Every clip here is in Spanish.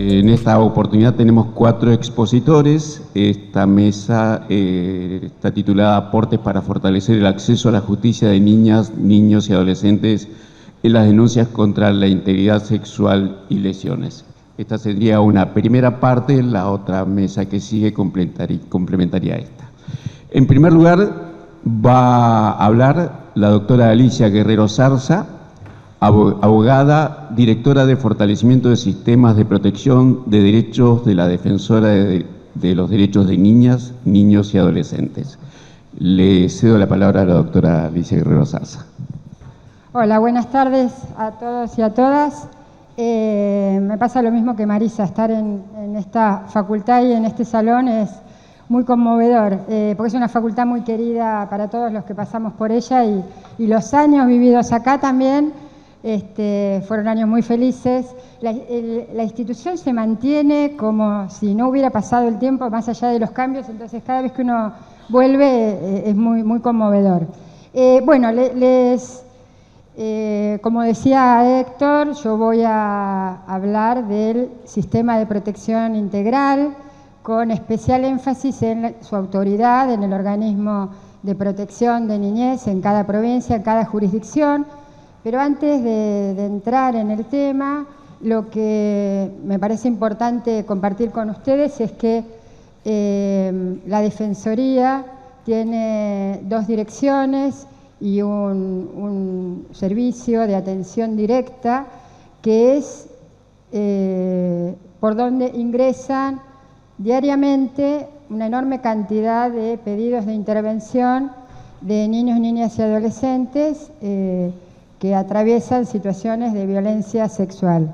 En esta oportunidad tenemos 4 expositores. Esta mesa está titulada Aportes para fortalecer el acceso a la justicia de niñas, niños y adolescentes en las denuncias contra la integridad sexual y lesiones. Esta sería una primera parte, la otra mesa que sigue complementaría a esta. En primer lugar, va a hablar la doctora Alicia Guerrero Zarza, abogada, directora de fortalecimiento de sistemas de protección de derechos de la Defensora de los Derechos de Niñas, Niños y Adolescentes. Le cedo la palabra a la doctora Alicia Guerrero Zarza. Hola, buenas tardes a todos y a todas. Me pasa lo mismo que Marisa, estar en esta facultad y en este salón es muy conmovedor, porque es una facultad muy querida para todos los que pasamos por ella y los años vividos acá también fueron años muy felices. La institución se mantiene como si no hubiera pasado el tiempo, más allá de los cambios, entonces cada vez que uno vuelve es muy, muy conmovedor. Bueno, como decía Héctor, yo voy a hablar del sistema de protección integral, con especial énfasis en su autoridad, en el organismo de protección de niñez en cada provincia, en cada jurisdicción. Pero antes de entrar en el tema, lo que me parece importante compartir con ustedes es que la Defensoría tiene 2 direcciones y un servicio de atención directa que es por donde ingresan diariamente una enorme cantidad de pedidos de intervención de niños, niñas y adolescentes que atraviesan situaciones de violencia sexual.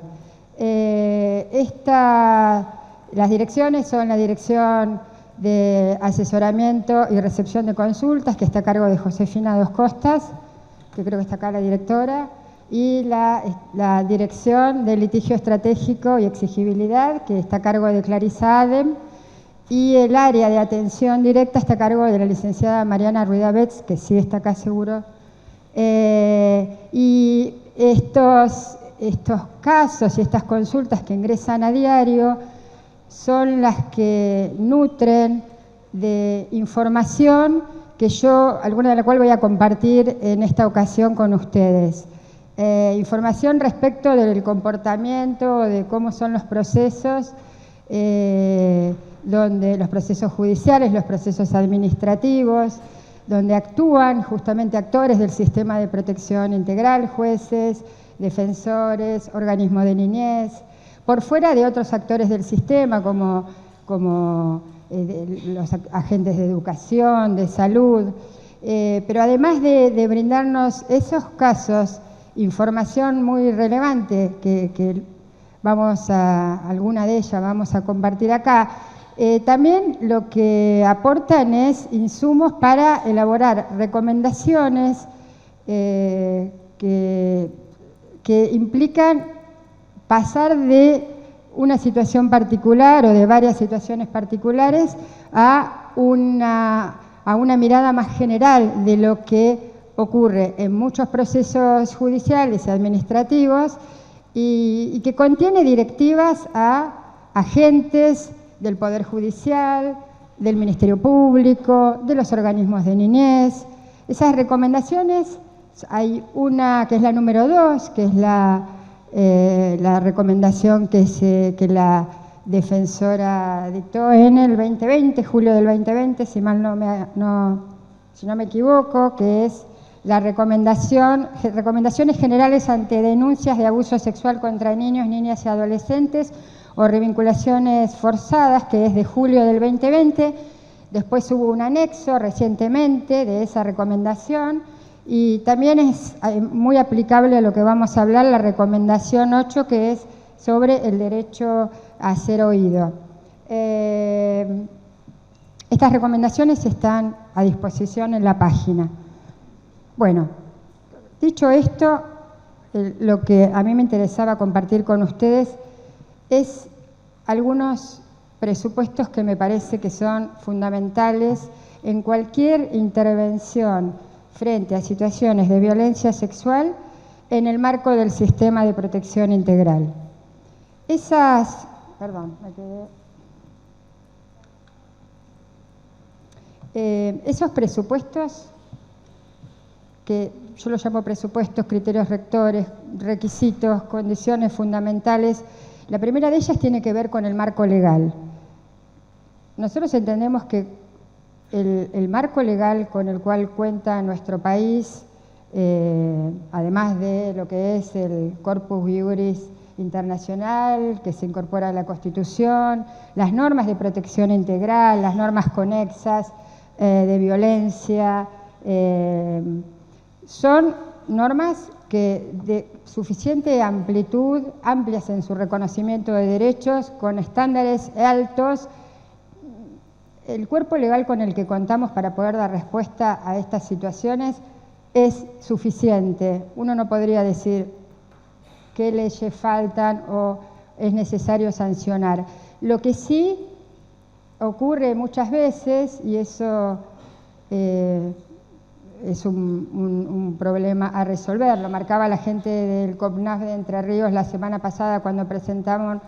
Las direcciones son la Dirección de Asesoramiento y Recepción de Consultas, que está a cargo de Josefina Dos Costas, que creo que está acá la directora, y la Dirección de Litigio Estratégico y Exigibilidad, que está a cargo de Clarisa Adem, y el área de atención directa está a cargo de la licenciada Mariana Ruida-Betz, que sí está acá seguro. Y estos casos y estas consultas que ingresan a diario son las que nutren de información que alguna de la cual voy a compartir en esta ocasión con ustedes. Información respecto del comportamiento, de cómo son los procesos, donde los procesos judiciales, los procesos administrativos, donde actúan justamente actores del sistema de protección integral, jueces, defensores, organismos de niñez, por fuera de otros actores del sistema como los agentes de educación, de salud, pero además de brindarnos esos casos, información muy relevante que alguna de ellas vamos a compartir acá, también lo que aportan es insumos para elaborar recomendaciones que implican pasar de una situación particular o de varias situaciones particulares a una mirada más general de lo que ocurre en muchos procesos judiciales y administrativos y que contiene directivas a agentes del Poder Judicial, del Ministerio Público, de los organismos de niñez. Esas recomendaciones, hay una que es la número 2, que es la recomendación que la Defensora dictó en el 2020, julio del 2020, si no me equivoco, que es la recomendaciones generales ante denuncias de abuso sexual contra niños, niñas y adolescentes o revinculaciones forzadas, que es de julio del 2020. Después hubo un anexo recientemente de esa recomendación y también es muy aplicable a lo que vamos a hablar, la recomendación 8, que es sobre el derecho a ser oído. Estas recomendaciones están a disposición en la página. Bueno, dicho esto, lo que a mí me interesaba compartir con ustedes es algunos presupuestos que me parece que son fundamentales en cualquier intervención frente a situaciones de violencia sexual en el marco del sistema de protección integral. Esas perdón, me quedé. Esos presupuestos, que yo los llamo presupuestos, criterios rectores, requisitos, condiciones fundamentales, la primera de ellas tiene que ver con el marco legal. Nosotros entendemos que el marco legal con el cual cuenta nuestro país, además de lo que es el Corpus Juris internacional, que se incorpora a la Constitución, las normas de protección integral, las normas conexas de violencia, son normas que de suficiente amplitud, amplias en su reconocimiento de derechos, con estándares altos. El cuerpo legal con el que contamos para poder dar respuesta a estas situaciones es suficiente. Uno no podría decir qué leyes faltan o es necesario sancionar. Lo que sí ocurre muchas veces, y eso es un problema a resolver, lo marcaba la gente del COPNAF de Entre Ríos la semana pasada cuando presentaron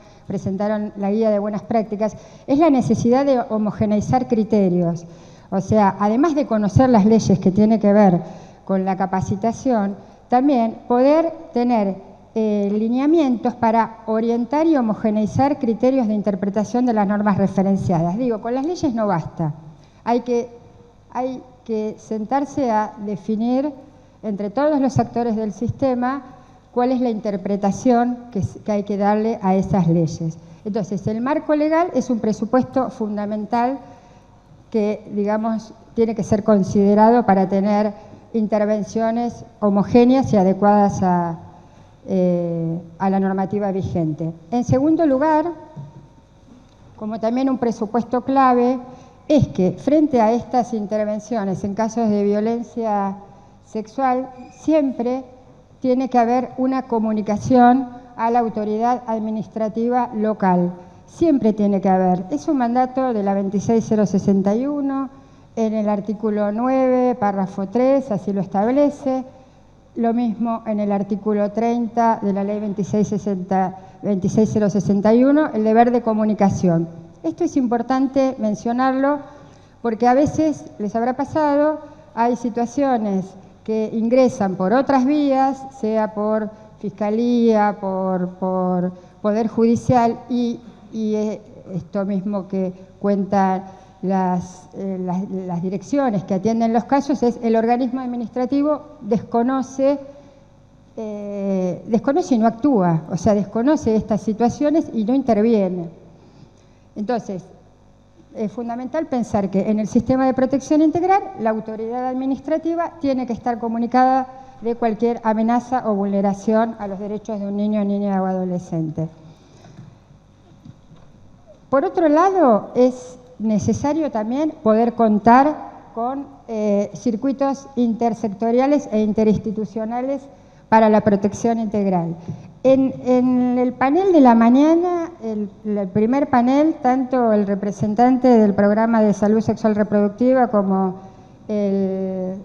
la guía de buenas prácticas, es la necesidad de homogeneizar criterios. O sea, además de conocer las leyes que tiene que ver con la capacitación, también poder tener lineamientos para orientar y homogeneizar criterios de interpretación de las normas referenciadas. Digo, con las leyes no basta, hay que sentarse a definir entre todos los actores del sistema cuál es la interpretación que hay que darle a esas leyes. Entonces, el marco legal es un presupuesto fundamental que, digamos, tiene que ser considerado para tener intervenciones homogéneas y adecuadas a la normativa vigente. En segundo lugar, como también un presupuesto clave, es que frente a estas intervenciones en casos de violencia sexual, siempre tiene que haber una comunicación a la autoridad administrativa local. Siempre tiene que haber. Es un mandato de la 26061, en el artículo 9, párrafo 3, así lo establece. Lo mismo en el artículo 30 de la ley 26061, el deber de comunicación. Esto es importante mencionarlo porque a veces les habrá pasado, hay situaciones que ingresan por otras vías, sea por fiscalía, por poder judicial, y esto mismo que cuentan las direcciones que atienden los casos es el organismo administrativo desconoce y no actúa, o sea, desconoce estas situaciones y no interviene. Entonces, es fundamental pensar que en el sistema de protección integral la autoridad administrativa tiene que estar comunicada de cualquier amenaza o vulneración a los derechos de un niño, niña o adolescente. Por otro lado, es necesario también poder contar con circuitos intersectoriales e interinstitucionales para la protección integral. En el panel de la mañana, el primer panel, tanto el representante del programa de salud sexual reproductiva como el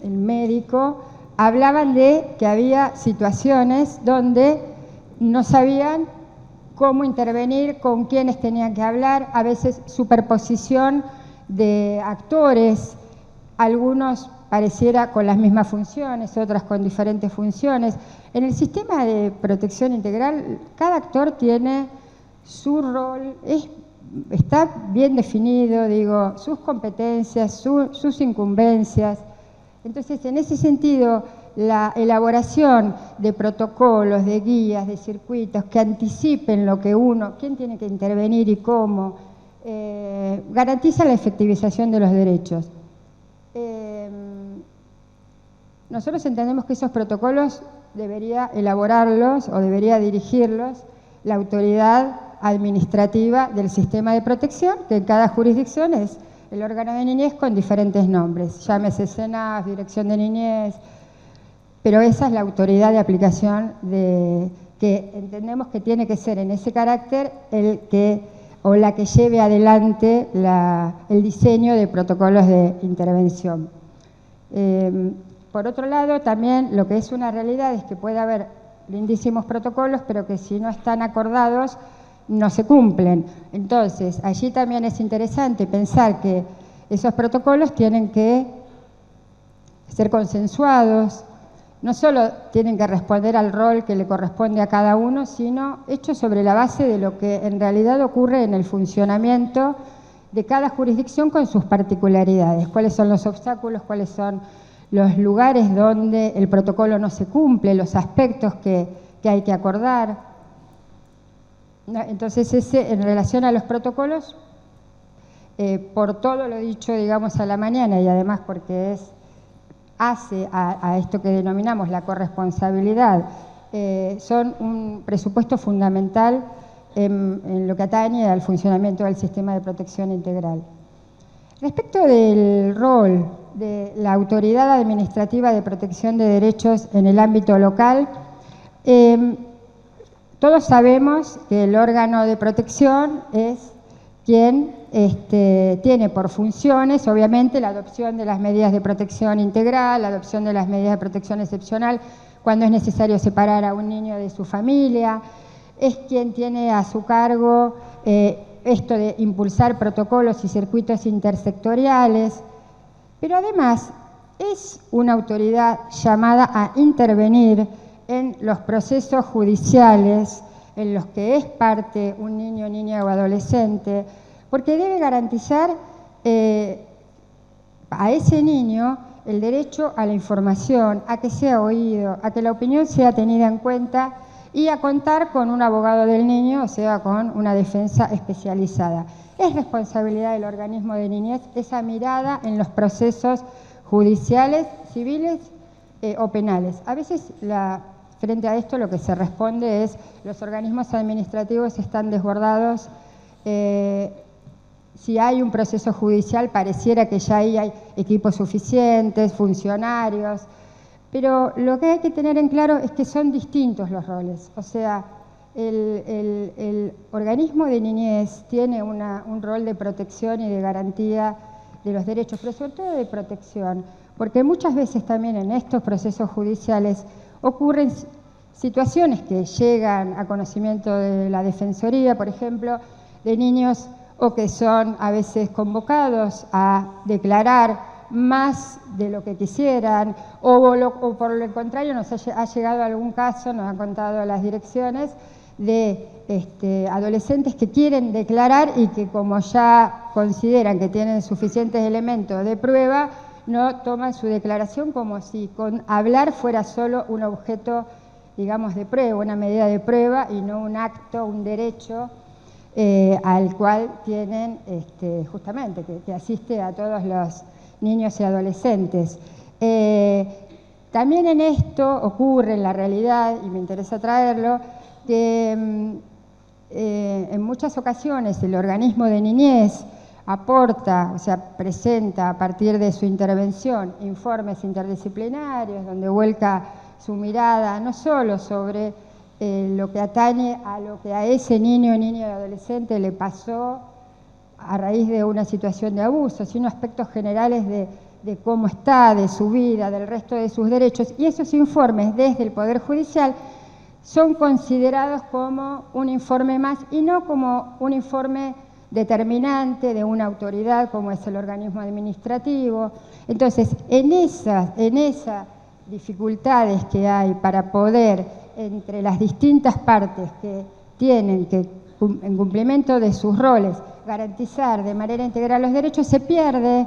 médico hablaban de que había situaciones donde no sabían cómo intervenir, con quiénes tenían que hablar, a veces superposición de actores, algunos pareciera con las mismas funciones, otras con diferentes funciones. En el sistema de protección integral, cada actor tiene su rol, está bien definido, digo, sus competencias, sus incumbencias. Entonces, en ese sentido, la elaboración de protocolos, de guías, de circuitos que anticipen lo que quién tiene que intervenir y cómo, garantiza la efectivización de los derechos. Nosotros entendemos que esos protocolos debería elaborarlos o debería dirigirlos la autoridad administrativa del sistema de protección, que en cada jurisdicción es el órgano de niñez con diferentes nombres, llámese SENAF, Dirección de Niñez, pero esa es la autoridad de aplicación que entendemos que tiene que ser en ese carácter la que lleve adelante el diseño de protocolos de intervención. Por otro lado, también lo que es una realidad es que puede haber lindísimos protocolos, pero que si no están acordados no se cumplen. Entonces, allí también es interesante pensar que esos protocolos tienen que ser consensuados, no solo tienen que responder al rol que le corresponde a cada uno, sino hechos sobre la base de lo que en realidad ocurre en el funcionamiento de cada jurisdicción con sus particularidades, cuáles son los obstáculos, cuáles son los lugares donde el protocolo no se cumple, los aspectos que hay que acordar. Entonces, en relación a los protocolos, por todo lo dicho, digamos, a la mañana, y además porque hace a esto que denominamos la corresponsabilidad, son un presupuesto fundamental en lo que atañe al funcionamiento del sistema de protección integral. Respecto del rol de la Autoridad Administrativa de Protección de Derechos en el ámbito local, todos sabemos que el órgano de protección es quien tiene por funciones, obviamente, la adopción de las medidas de protección integral, la adopción de las medidas de protección excepcional, cuando es necesario separar a un niño de su familia, es quien tiene a su cargo esto de impulsar protocolos y circuitos intersectoriales, pero además es una autoridad llamada a intervenir en los procesos judiciales en los que es parte un niño, niña o adolescente, porque debe garantizar a ese niño el derecho a la información, a que sea oído, a que la opinión sea tenida en cuenta y a contar con un abogado del niño, o sea, con una defensa especializada. Es responsabilidad del organismo de niñez esa mirada en los procesos judiciales, civiles o penales. A veces, frente a esto, lo que se responde es los organismos administrativos están desbordados. Si hay un proceso judicial, pareciera que ya ahí hay equipos suficientes, funcionarios, pero lo que hay que tener en claro es que son distintos los roles. O sea, el organismo de niñez tiene un rol de protección y de garantía de los derechos, pero sobre todo de protección, porque muchas veces también en estos procesos judiciales ocurren situaciones que llegan a conocimiento de la Defensoría, por ejemplo, de niños o que son a veces convocados a declarar más de lo que quisieran, o por lo contrario nos ha llegado algún caso, nos han contado las direcciones, de adolescentes que quieren declarar y que como ya consideran que tienen suficientes elementos de prueba, no toman su declaración como si con hablar fuera solo un objeto, digamos, de prueba, una medida de prueba y no un acto, un derecho al cual tienen justamente que asiste a todos los niños y adolescentes. También en esto ocurre en la realidad, y me interesa traerlo, que en muchas ocasiones el organismo de niñez aporta, o sea, presenta a partir de su intervención informes interdisciplinarios donde vuelca su mirada no solo sobre lo que atañe a lo que a ese niño, niña y adolescente le pasó a raíz de una situación de abuso, sino aspectos generales de cómo está, de su vida, del resto de sus derechos. Y esos informes desde el Poder Judicial son considerados como un informe más y no como un informe determinante de una autoridad como es el organismo administrativo. Entonces, en esas dificultades que hay para poder, entre las distintas partes que tienen que, en cumplimiento de sus roles, garantizar de manera integral los derechos, se pierde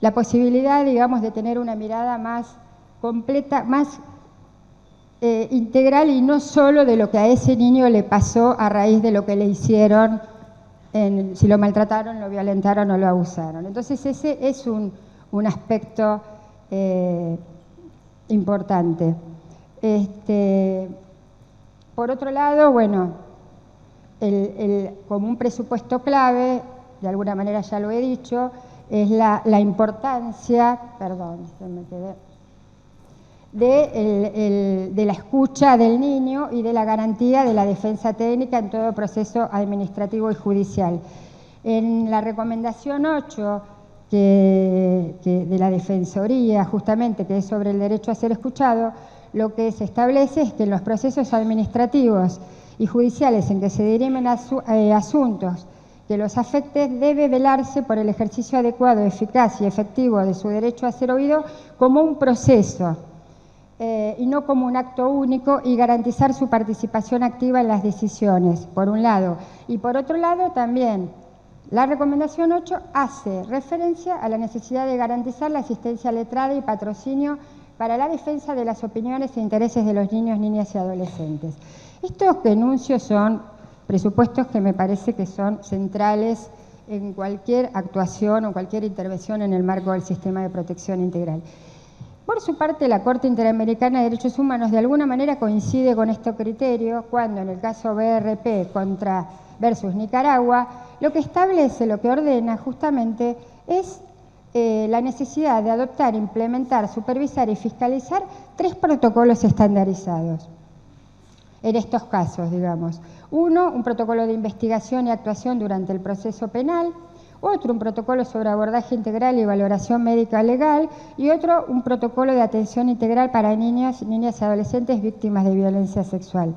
la posibilidad, digamos, de tener una mirada más completa, más integral y no solo de lo que a ese niño le pasó a raíz de lo que le hicieron, si lo maltrataron, lo violentaron o lo abusaron. Entonces ese es un aspecto importante. Por otro lado, bueno, como un presupuesto clave, de alguna manera ya lo he dicho, es la importancia, perdón, se me quedé, de la escucha del niño y de la garantía de la defensa técnica en todo proceso administrativo y judicial. En la recomendación 8 de la Defensoría, justamente, que es sobre el derecho a ser escuchado, lo que se establece es que en los procesos administrativos y judiciales en que se dirimen asuntos que los afecten, debe velarse por el ejercicio adecuado, eficaz y efectivo de su derecho a ser oído como un proceso y no como un acto único, y garantizar su participación activa en las decisiones, por un lado. Y por otro lado también, la recomendación 8 hace referencia a la necesidad de garantizar la asistencia letrada y patrocinio para la defensa de las opiniones e intereses de los niños, niñas y adolescentes. Estos enuncios son presupuestos que me parece que son centrales en cualquier actuación o cualquier intervención en el marco del sistema de protección integral. Por su parte, la Corte Interamericana de Derechos Humanos de alguna manera coincide con este criterio cuando en el caso BRP versus Nicaragua, lo que establece, lo que ordena justamente es la necesidad de adoptar, implementar, supervisar y fiscalizar 3 protocolos estandarizados. En estos casos, digamos. Uno, un protocolo de investigación y actuación durante el proceso penal. Otro, un protocolo sobre abordaje integral y valoración médica legal. Y otro, un protocolo de atención integral para niños, niñas y adolescentes víctimas de violencia sexual.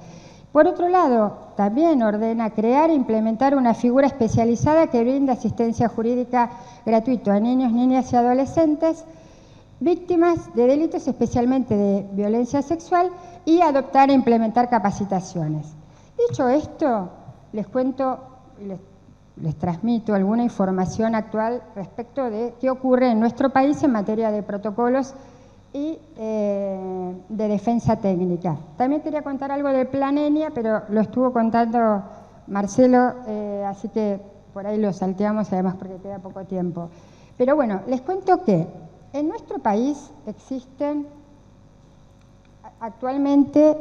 Por otro lado, también ordena crear e implementar una figura especializada que brinda asistencia jurídica gratuita a niños, niñas y adolescentes víctimas de delitos, especialmente de violencia sexual, y adoptar e implementar capacitaciones. Dicho esto, les cuento, les transmito alguna información actual respecto de qué ocurre en nuestro país en materia de protocolos y de defensa técnica. También quería contar algo del Plan ENIA, pero lo estuvo contando Marcelo, así que por ahí lo salteamos, además porque queda poco tiempo. Pero bueno, les cuento que en nuestro país existen actualmente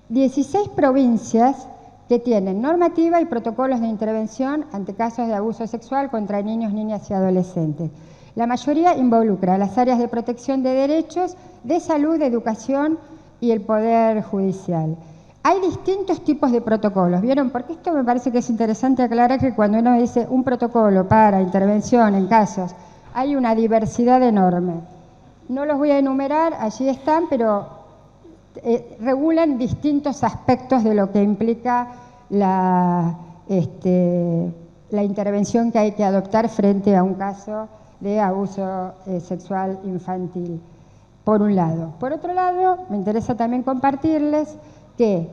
16 provincias que tienen normativa y protocolos de intervención ante casos de abuso sexual contra niños, niñas y adolescentes. La mayoría involucra las áreas de protección de derechos, de salud, de educación y el Poder Judicial. Hay distintos tipos de protocolos, ¿vieron? Porque esto me parece que es interesante aclarar que cuando uno dice un protocolo para intervención en casos, hay una diversidad enorme. No los voy a enumerar, allí están, pero regulan distintos aspectos de lo que implica la intervención que hay que adoptar frente a un caso de abuso sexual infantil, por un lado. Por otro lado, me interesa también compartirles que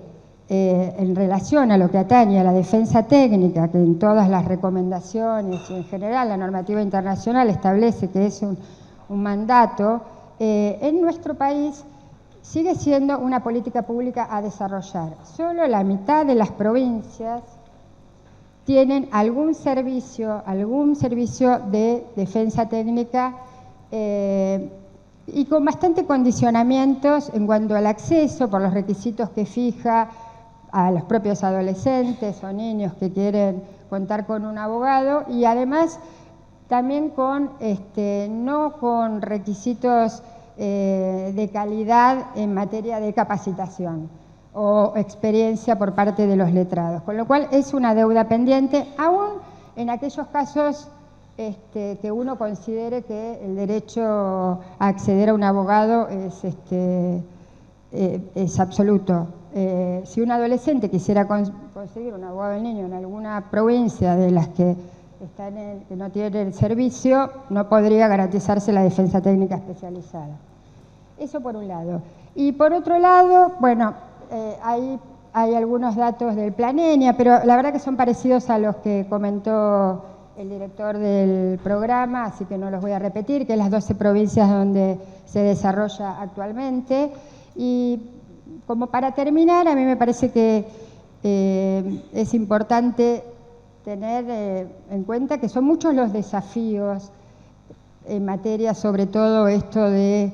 en relación a lo que atañe a la defensa técnica, que en todas las recomendaciones y en general la normativa internacional establece que es un mandato, en nuestro país sigue siendo una política pública a desarrollar. Solo la mitad de las provincias tienen algún servicio de defensa técnica y con bastante condicionamientos en cuanto al acceso por los requisitos que fija a los propios adolescentes o niños que quieren contar con un abogado, y además también con no con requisitos de calidad en materia de capacitación o experiencia por parte de los letrados, con lo cual es una deuda pendiente, aún en aquellos casos que uno considere que el derecho a acceder a un abogado es absoluto. Si un adolescente quisiera conseguir un abogado del niño en alguna provincia de las que que no tiene el servicio, no podría garantizarse la defensa técnica especializada. Eso por un lado. Y por otro lado, bueno, hay algunos datos del Plan ENIA, pero la verdad que son parecidos a los que comentó el director del programa, así que no los voy a repetir, que es las 12 provincias donde se desarrolla actualmente. Y como para terminar, a mí me parece que es importante tener en cuenta que son muchos los desafíos en materia, sobre todo esto de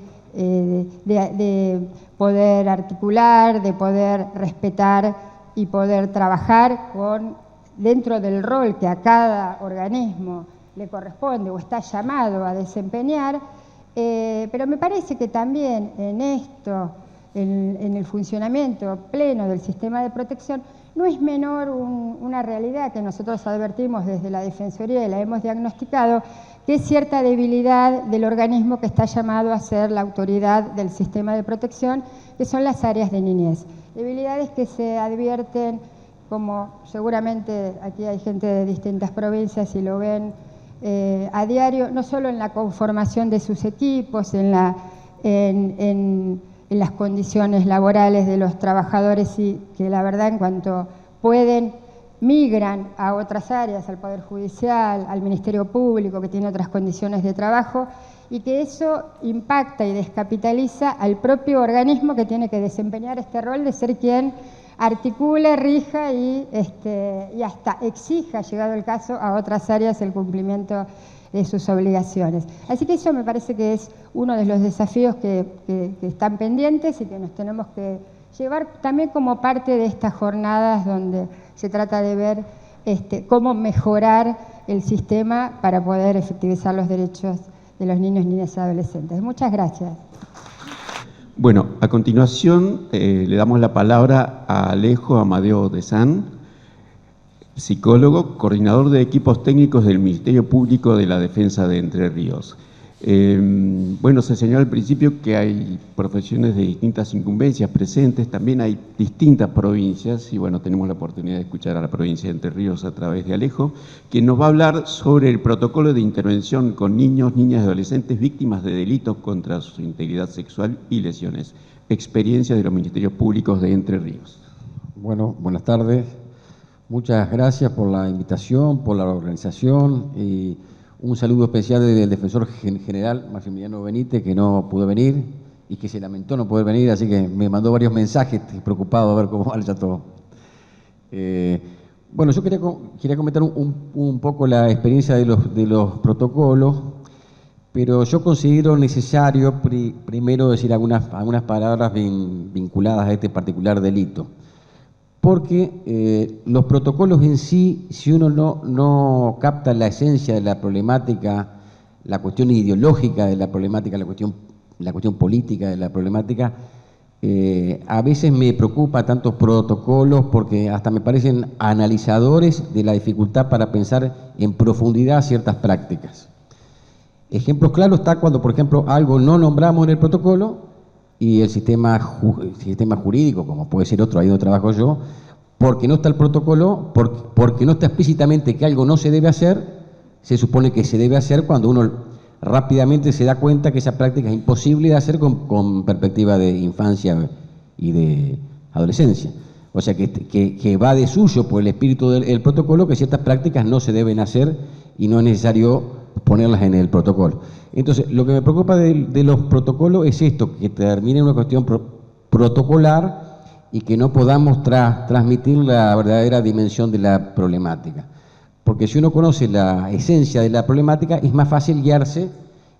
poder articular, de poder respetar y poder trabajar dentro del rol que a cada organismo le corresponde o está llamado a desempeñar, pero me parece que también en esto, en el funcionamiento pleno del sistema de protección, No es menor una realidad que nosotros advertimos desde la Defensoría y la hemos diagnosticado, que es cierta debilidad del organismo que está llamado a ser la autoridad del sistema de protección, que son las áreas de niñez. Debilidades que se advierten, como seguramente aquí hay gente de distintas provincias y lo ven a diario, no solo en la conformación de sus equipos, en las condiciones laborales de los trabajadores, y que la verdad en cuanto pueden migran a otras áreas, al Poder Judicial, al Ministerio Público, que tiene otras condiciones de trabajo, y que eso impacta y descapitaliza al propio organismo que tiene que desempeñar este rol de ser quien articule, rija y hasta exija, llegado el caso, a otras áreas el cumplimiento de sus obligaciones. Así que eso me parece que es uno de los desafíos que están pendientes y que nos tenemos que llevar también como parte de estas jornadas donde se trata de ver cómo mejorar el sistema para poder efectivizar los derechos de los niños, niñas y adolescentes. Muchas gracias. Bueno, a continuación le damos la palabra a Alejo Amadeo de San, psicólogo, coordinador de equipos técnicos del Ministerio Público de la Defensa de Entre Ríos. Bueno, se señaló al principio que hay profesiones de distintas incumbencias presentes, también hay distintas provincias y bueno, tenemos la oportunidad de escuchar a la provincia de Entre Ríos a través de Alejo, que nos va a hablar sobre el protocolo de intervención con niños, niñas y adolescentes víctimas de delitos contra su integridad sexual y lesiones. Experiencia de los Ministerios Públicos de Entre Ríos. Bueno, buenas tardes. Muchas gracias por la invitación, por la organización y un saludo especial del defensor general Maximiliano Benítez, que no pudo venir y que se lamentó no poder venir, así que me mandó varios mensajes preocupado a ver cómo vaya todo. Bueno, yo quería comentar un poco la experiencia de los protocolos, pero yo considero necesario primero decir algunas palabras vinculadas a este particular delito. Porque los protocolos en sí, si uno no capta la esencia de la problemática, la cuestión ideológica de la problemática, la cuestión política de la problemática, a veces me preocupa tantos protocolos porque hasta me parecen analizadores de la dificultad para pensar en profundidad ciertas prácticas. Ejemplos claros está cuando, por ejemplo, algo no nombramos en el protocolo, y el sistema jurídico, como puede ser otro, ahí donde trabajo yo, porque no está el protocolo, porque no está explícitamente que algo no se debe hacer, se supone que se debe hacer cuando uno rápidamente se da cuenta que esa práctica es imposible de hacer con perspectiva de infancia y de adolescencia. O sea, que va de suyo por el espíritu del protocolo que ciertas prácticas no se deben hacer y no es necesario ponerlas en el protocolo. Entonces, lo que me preocupa de los protocolos es esto, que termine en una cuestión protocolar y que no podamos transmitir la verdadera dimensión de la problemática. Porque si uno conoce la esencia de la problemática, es más fácil guiarse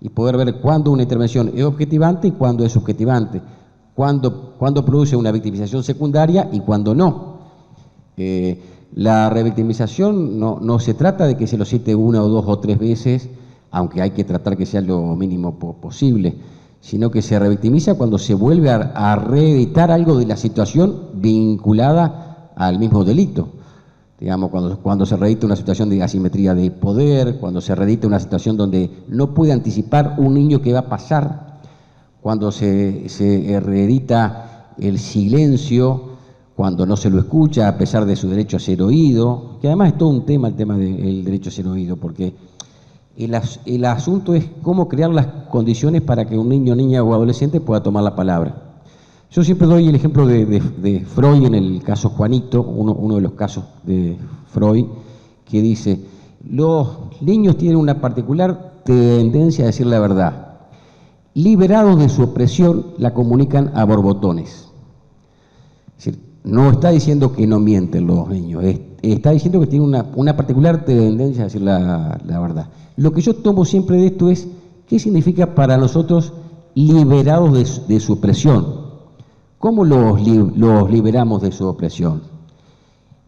y poder ver cuándo una intervención es objetivante y cuándo es subjetivante, cuándo produce una victimización secundaria y cuándo no. La revictimización no se trata de que se lo cite una o dos o tres veces, aunque hay que tratar que sea lo mínimo posible, sino que se revictimiza cuando se vuelve a reeditar algo de la situación vinculada al mismo delito. Digamos, cuando se reedita una situación de asimetría de poder, cuando se reedita una situación donde no puede anticipar un niño qué va a pasar, cuando se reedita el silencio, cuando no se lo escucha a pesar de su derecho a ser oído, que además es todo un tema, el tema del derecho a ser oído, porque el asunto es cómo crear las condiciones para que un niño, niña o adolescente pueda tomar la palabra. Yo siempre doy el ejemplo de Freud en el caso Juanito, uno de los casos de Freud, que dice, los niños tienen una particular tendencia a decir la verdad. Liberados de su opresión, la comunican a borbotones. Es decir, no está diciendo que no mienten los niños, está diciendo que tienen una particular tendencia a decir la verdad. Lo que yo tomo siempre de esto es, ¿qué significa para nosotros liberados de su opresión? ¿Cómo los liberamos de su opresión?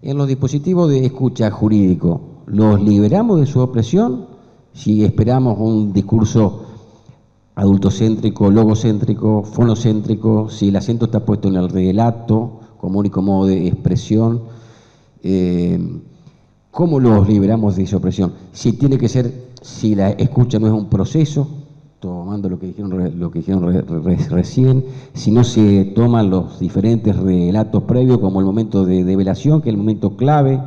En los dispositivos de escucha jurídico, ¿los liberamos de su opresión? Si esperamos un discurso adultocéntrico, logocéntrico, fonocéntrico, si el acento está puesto en el relato como único modo de expresión, ¿Cómo los liberamos de esa opresión? Si tiene que ser, si la escucha no es un proceso, tomando lo que dijeron recién, si no se toman los diferentes relatos previos como el momento de develación, que es el momento clave,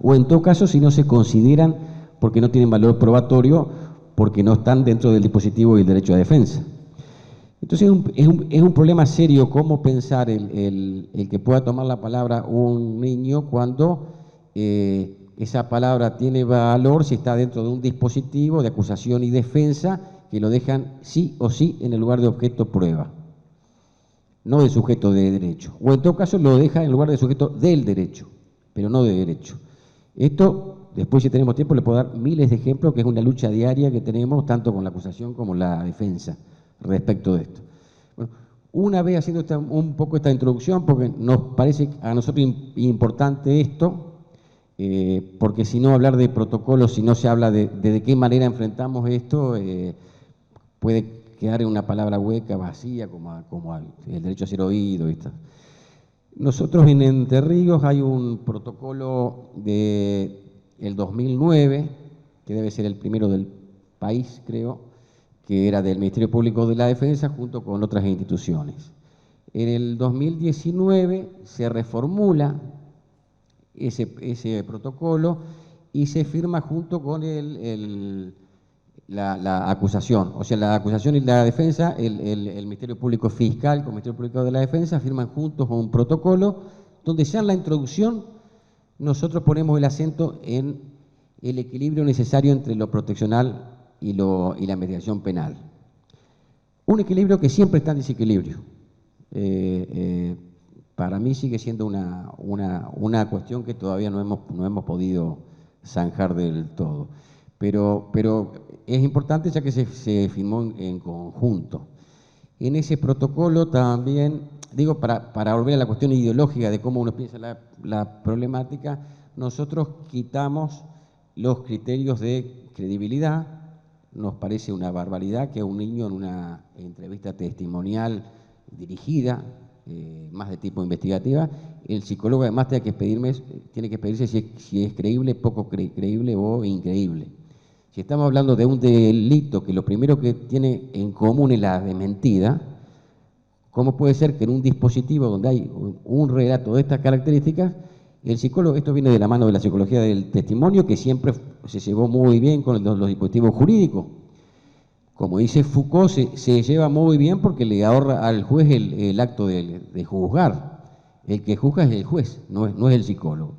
o en todo caso si no se consideran porque no tienen valor probatorio, porque no están dentro del dispositivo y el derecho a defensa. Entonces es un problema serio cómo pensar el que pueda tomar la palabra un niño cuando esa palabra tiene valor si está dentro de un dispositivo de acusación y defensa que lo dejan sí o sí en el lugar de objeto prueba, no de sujeto de derecho. O en todo caso lo deja en el lugar de sujeto del derecho, pero no de derecho. Esto, después si tenemos tiempo, le puedo dar miles de ejemplos, que es una lucha diaria que tenemos, tanto con la acusación como la defensa, respecto de esto. Bueno, una vez haciendo un poco esta introducción, porque nos parece a nosotros importante esto, porque si no hablar de protocolos, si no se habla de qué manera enfrentamos esto, puede quedar en una palabra hueca, vacía, como el derecho a ser oído. Nosotros en Entre Ríos hay un protocolo del 2009, que debe ser el primero del país, creo, que era del Ministerio Público de la Defensa junto con otras instituciones. En el 2019 se reformula ese protocolo y se firma junto con la acusación. O sea, la acusación y la defensa, el Ministerio Público Fiscal con el Ministerio Público de la Defensa firman juntos un protocolo donde ya en la introducción nosotros ponemos el acento en el equilibrio necesario entre lo proteccional y la mediación penal. Un equilibrio que siempre está en desequilibrio. Para mí sigue siendo una cuestión que todavía no hemos podido zanjar del todo. Pero es importante ya que se firmó en conjunto. En ese protocolo también, digo, para volver a la cuestión ideológica de cómo uno piensa la problemática, nosotros quitamos los criterios de credibilidad. Nos parece una barbaridad que a un niño en una entrevista testimonial dirigida, más de tipo investigativa, el psicólogo además tiene que pedirse si es creíble, poco creíble o increíble. Si estamos hablando de un delito que lo primero que tiene en común es la de mentira, ¿cómo puede ser que en un dispositivo donde hay un relato de estas características, el psicólogo, esto viene de la mano de la psicología del testimonio, que siempre se llevó muy bien con los dispositivos jurídicos? Como dice Foucault, se lleva muy bien porque le ahorra al juez el acto de juzgar. El que juzga es el juez, no es el psicólogo.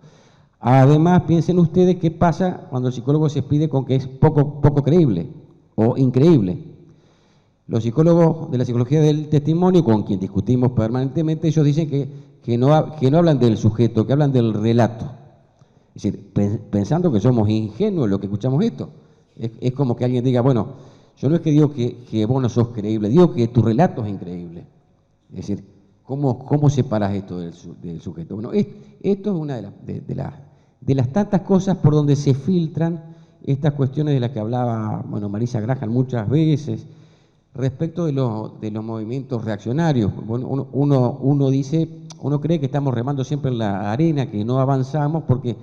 Además, piensen ustedes qué pasa cuando el psicólogo se pide con que es poco creíble o increíble. Los psicólogos de la psicología del testimonio, con quien discutimos permanentemente, ellos dicen que no hablan del sujeto, que hablan del relato. Es decir, pensando que somos ingenuos los que escuchamos esto. Es como que alguien diga, bueno, yo no es que digo que vos no sos creíble, digo que tu relato es increíble. Es decir, ¿cómo separas esto del sujeto? Bueno, esto es una de las tantas cosas por donde se filtran estas cuestiones de las que hablaba Marisa Graham muchas veces, respecto de los movimientos reaccionarios. Bueno, uno cree que estamos remando siempre en la arena, que no avanzamos, porque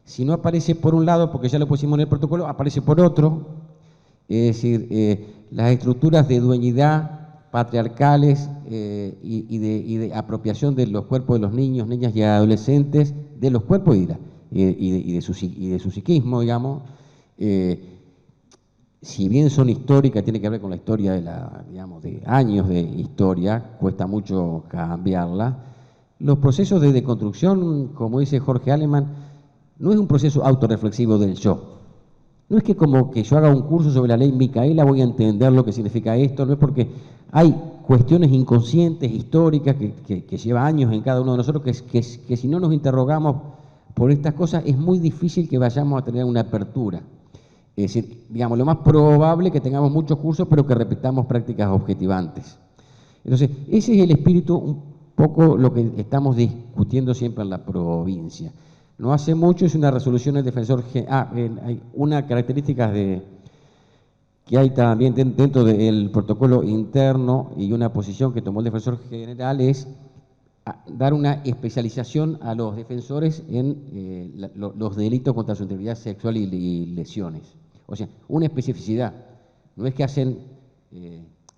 si no aparece por un lado, porque ya lo pusimos en el protocolo, aparece por otro. Es decir, las estructuras de dueñidad patriarcales y de apropiación de los cuerpos de los niños, niñas y adolescentes, de los cuerpos y de su psiquismo, digamos, si bien son históricas, tiene que ver con la historia de años de historia, cuesta mucho cambiarla. Los procesos de deconstrucción, como dice Jorge Aleman, no es un proceso autorreflexivo del yo. No es que como que yo haga un curso sobre la ley Micaela voy a entender lo que significa esto, no es porque hay cuestiones inconscientes, históricas, que lleva años en cada uno de nosotros, que si no nos interrogamos por estas cosas es muy difícil que vayamos a tener una apertura. Es decir, digamos, lo más probable es que tengamos muchos cursos, pero que repitamos prácticas objetivantes. Entonces, ese es el espíritu, un poco lo que estamos discutiendo siempre en la provincia. No hace mucho hice una resolución del defensor. Hay una característica que hay también dentro del protocolo interno y una posición que tomó el defensor general es dar una especialización a los defensores en los delitos contra su integridad sexual y lesiones. O sea, una especificidad. No es que hacen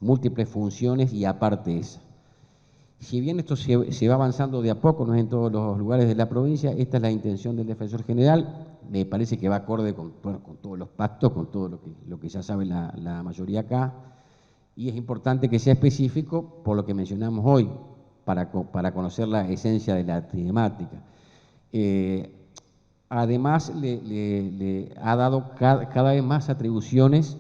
múltiples funciones y aparte esa. Si bien esto se va avanzando de a poco, no es en todos los lugares de la provincia, esta es la intención del Defensor General. Me parece que va acorde con todos los pactos, con todo lo que ya sabe la mayoría acá. Y es importante que sea específico por lo que mencionamos hoy, para conocer la esencia de la temática. Además, le ha dado cada vez más atribuciones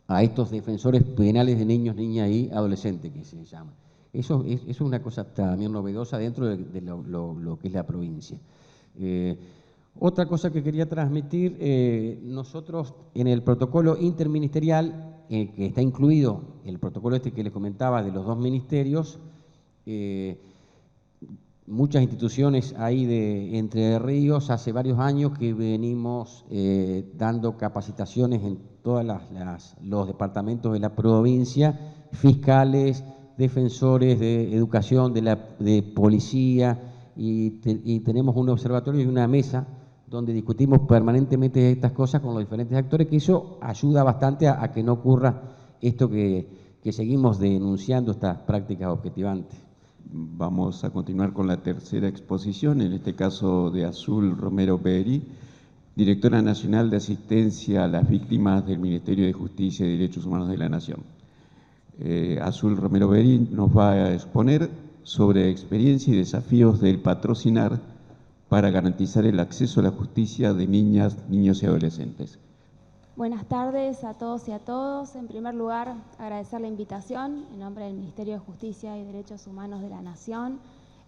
a estos defensores penales de niños, niñas y adolescentes, que se llama. Eso es una cosa también novedosa dentro de lo que es la provincia. Otra cosa que quería transmitir, nosotros en el protocolo interministerial, que está incluido el protocolo este que les comentaba de los dos ministerios, muchas instituciones ahí de Entre Ríos, hace varios años que venimos dando capacitaciones en todos los departamentos de la provincia, fiscales, defensores de educación, de policía, y tenemos un observatorio y una mesa donde discutimos permanentemente estas cosas con los diferentes actores, que eso ayuda bastante a que no ocurra esto que seguimos denunciando, estas prácticas objetivantes. Vamos a continuar con la tercera exposición, en este caso de Azul Romero Beri, directora nacional de asistencia a las víctimas del Ministerio de Justicia y Derechos Humanos de la Nación. Azul Romero Beri nos va a exponer sobre experiencia y desafíos del patrocinar para garantizar el acceso a la justicia de niñas, niños y adolescentes. Buenas tardes a todos y a todas. En primer lugar, agradecer la invitación en nombre del Ministerio de Justicia y Derechos Humanos de la Nación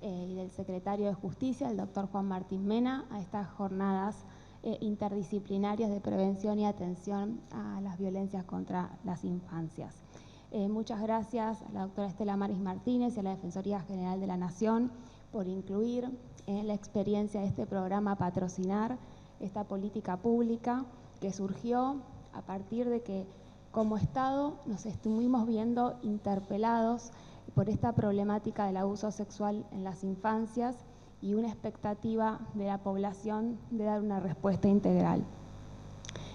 y del Secretario de Justicia, el doctor Juan Martín Mena, a estas jornadas interdisciplinarias de prevención y atención a las violencias contra las infancias. Muchas gracias a la doctora Estela Maris Martínez y a la Defensoría General de la Nación por incluir en la experiencia de este programa Patrocinar esta política pública que surgió a partir de que como Estado nos estuvimos viendo interpelados por esta problemática del abuso sexual en las infancias y una expectativa de la población de dar una respuesta integral.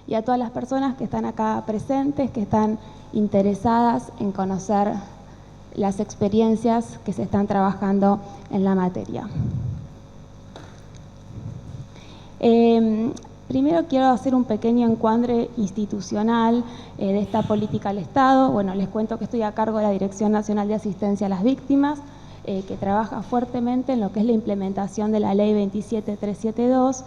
Y a todas las personas que están acá presentes, que están interesadas en conocer las experiencias que se están trabajando en la materia. Primero quiero hacer un pequeño encuadre institucional de esta política del Estado. Bueno, les cuento que estoy a cargo de la Dirección Nacional de Asistencia a las Víctimas, que trabaja fuertemente en lo que es la implementación de la Ley 27372,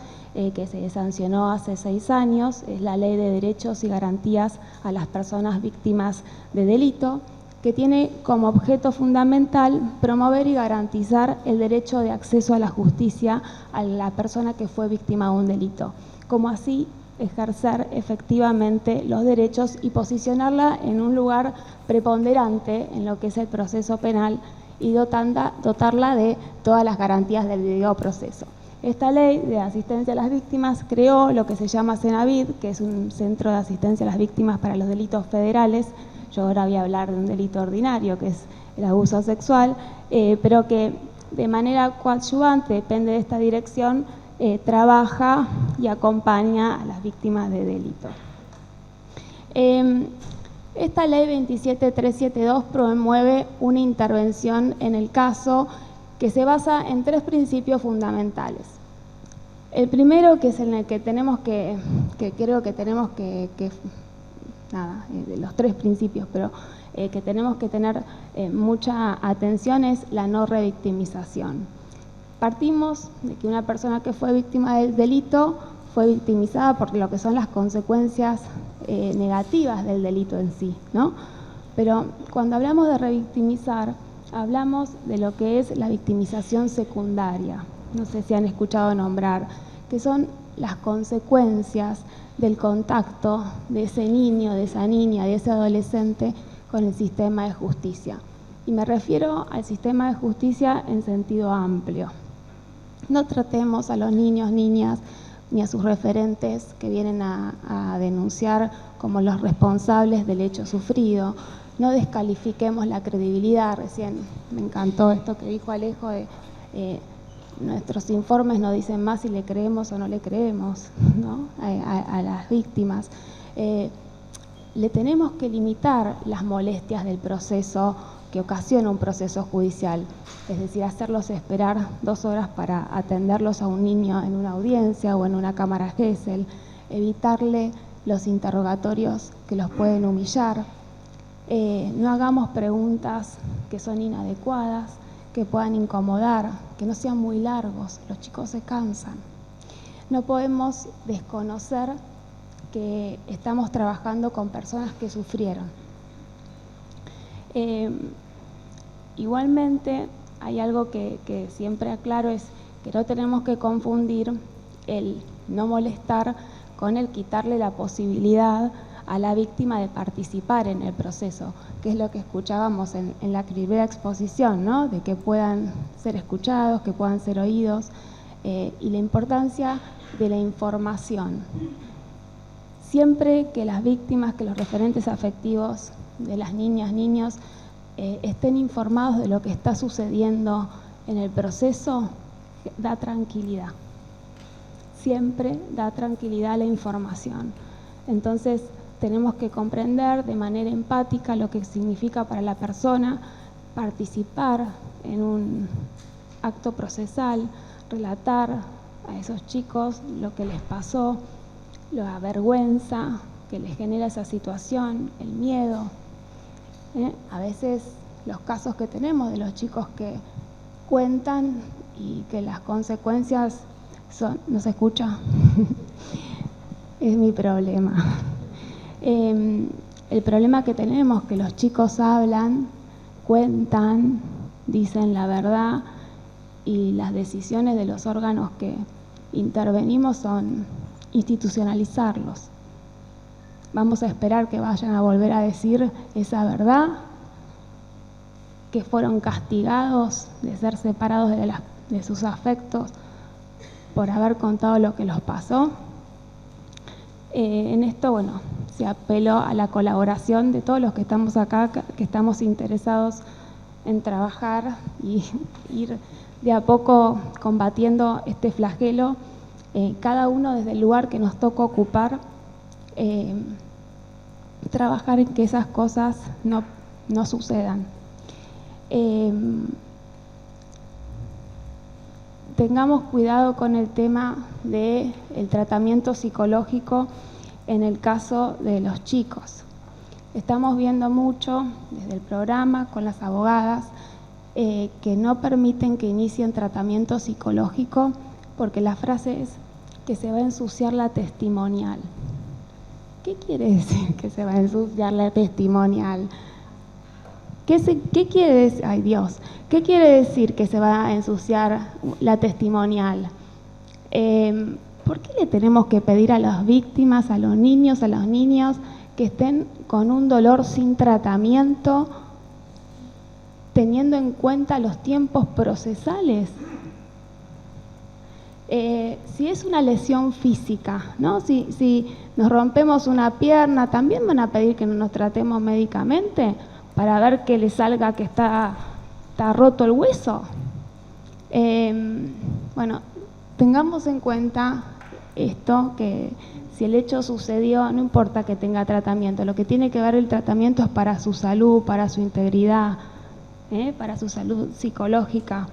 que se sancionó hace 6 años. Es la Ley de Derechos y Garantías a las Personas Víctimas de Delito, que tiene como objeto fundamental promover y garantizar el derecho de acceso a la justicia a la persona que fue víctima de un delito, como así ejercer efectivamente los derechos y posicionarla en un lugar preponderante en lo que es el proceso penal y dotarla de todas las garantías del debido proceso. Esta ley de asistencia a las víctimas creó lo que se llama CENAVID, que es un centro de asistencia a las víctimas para los delitos federales. Yo ahora voy a hablar de un delito ordinario, que es el abuso sexual, pero que de manera coadyuvante, depende de esta dirección, trabaja y acompaña a las víctimas de delito. Esta ley 27372 promueve una intervención en el caso que se basa en 3 principios fundamentales. El primero, que es en el que tenemos de los 3 principios, pero que tenemos que tener mucha atención, es la no revictimización. Partimos de que una persona que fue víctima del delito fue victimizada por lo que son las consecuencias negativas del delito en sí, ¿no? Pero cuando hablamos de revictimizar, hablamos de lo que es la victimización secundaria. No sé si han escuchado nombrar, que son las consecuencias del contacto de ese niño, de esa niña, de ese adolescente con el sistema de justicia. Y me refiero al sistema de justicia en sentido amplio. No tratemos a los niños, niñas, ni a sus referentes que vienen a denunciar como los responsables del hecho sufrido. No descalifiquemos la credibilidad. Recién me encantó esto que dijo Alejo de Nuestros informes nos dicen más si le creemos o no le creemos, ¿no? a las víctimas. Le tenemos que limitar las molestias del proceso que ocasiona un proceso judicial, es decir, hacerlos esperar 2 horas para atenderlos a un niño en una audiencia o en una cámara Gesell, evitarle los interrogatorios que los pueden humillar, no hagamos preguntas que son inadecuadas, que puedan incomodar, que no sean muy largos, los chicos se cansan. No podemos desconocer que estamos trabajando con personas que sufrieron. Igualmente, hay algo que siempre aclaro, es que no tenemos que confundir el no molestar con el quitarle la posibilidad a la víctima de participar en el proceso, que es lo que escuchábamos en la primera exposición, ¿no? De que puedan ser escuchados, que puedan ser oídos, y la importancia de la información. Siempre que las víctimas, que los referentes afectivos de las niñas, niños, estén informados de lo que está sucediendo en el proceso, da tranquilidad. Siempre da tranquilidad la información. Entonces, tenemos que comprender de manera empática lo que significa para la persona participar en un acto procesal, relatar a esos chicos lo que les pasó, la vergüenza que les genera esa situación, el miedo. A veces los casos que tenemos de los chicos que cuentan y que las consecuencias son... ¿No se escucha? Es mi problema. El problema que tenemos, que los chicos hablan, cuentan, dicen la verdad, y las decisiones de los órganos que intervenimos son institucionalizarlos. Vamos a esperar que vayan a volver a decir esa verdad, que fueron castigados de ser separados de sus afectos por haber contado lo que los pasó. En esto, bueno, se apeló a la colaboración de todos los que estamos acá, que estamos interesados en trabajar y ir de a poco combatiendo este flagelo, cada uno desde el lugar que nos toca ocupar, trabajar en que esas cosas no sucedan. Tengamos cuidado con el tema del tratamiento psicológico en el caso de los chicos. Estamos viendo mucho desde el programa con las abogadas que no permiten que inicien tratamiento psicológico porque la frase es que se va a ensuciar la testimonial. ¿Qué quiere decir que se va a ensuciar la testimonial? ¿Qué quiere decir? Ay Dios, ¿qué quiere decir que se va a ensuciar la testimonial? ¿Por qué le tenemos que pedir a las víctimas, a los niños, que estén con un dolor sin tratamiento, teniendo en cuenta los tiempos procesales? Si es una lesión física, ¿no? Si nos rompemos una pierna, ¿también van a pedir que nos tratemos médicamente para ver que le salga que está roto el hueso? Bueno, tengamos en cuenta esto, que si el hecho sucedió, no importa que tenga tratamiento, lo que tiene que ver el tratamiento es para su salud, para su integridad, para su salud psicológica.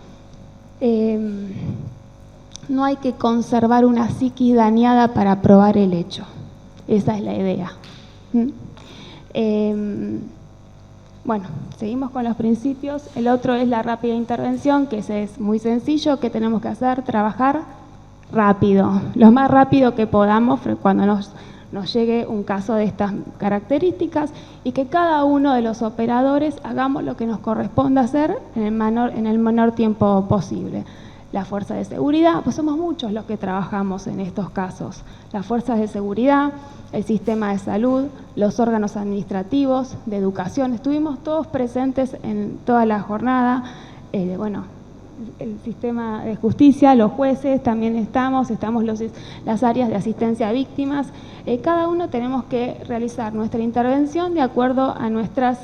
No hay que conservar una psiquis dañada para probar el hecho. Esa es la idea. Bueno, seguimos con los principios. El otro es la rápida intervención, que ese es muy sencillo. ¿Qué tenemos que hacer? Trabajar rápido, lo más rápido que podamos cuando nos llegue un caso de estas características, y que cada uno de los operadores hagamos lo que nos corresponda hacer en el menor tiempo posible. La fuerza de seguridad, pues somos muchos los que trabajamos en estos casos. Las fuerzas de seguridad, el sistema de salud, los órganos administrativos, de educación. Estuvimos todos presentes en toda la jornada. El sistema de justicia, los jueces también estamos las áreas de asistencia a víctimas. Cada uno tenemos que realizar nuestra intervención de acuerdo a nuestras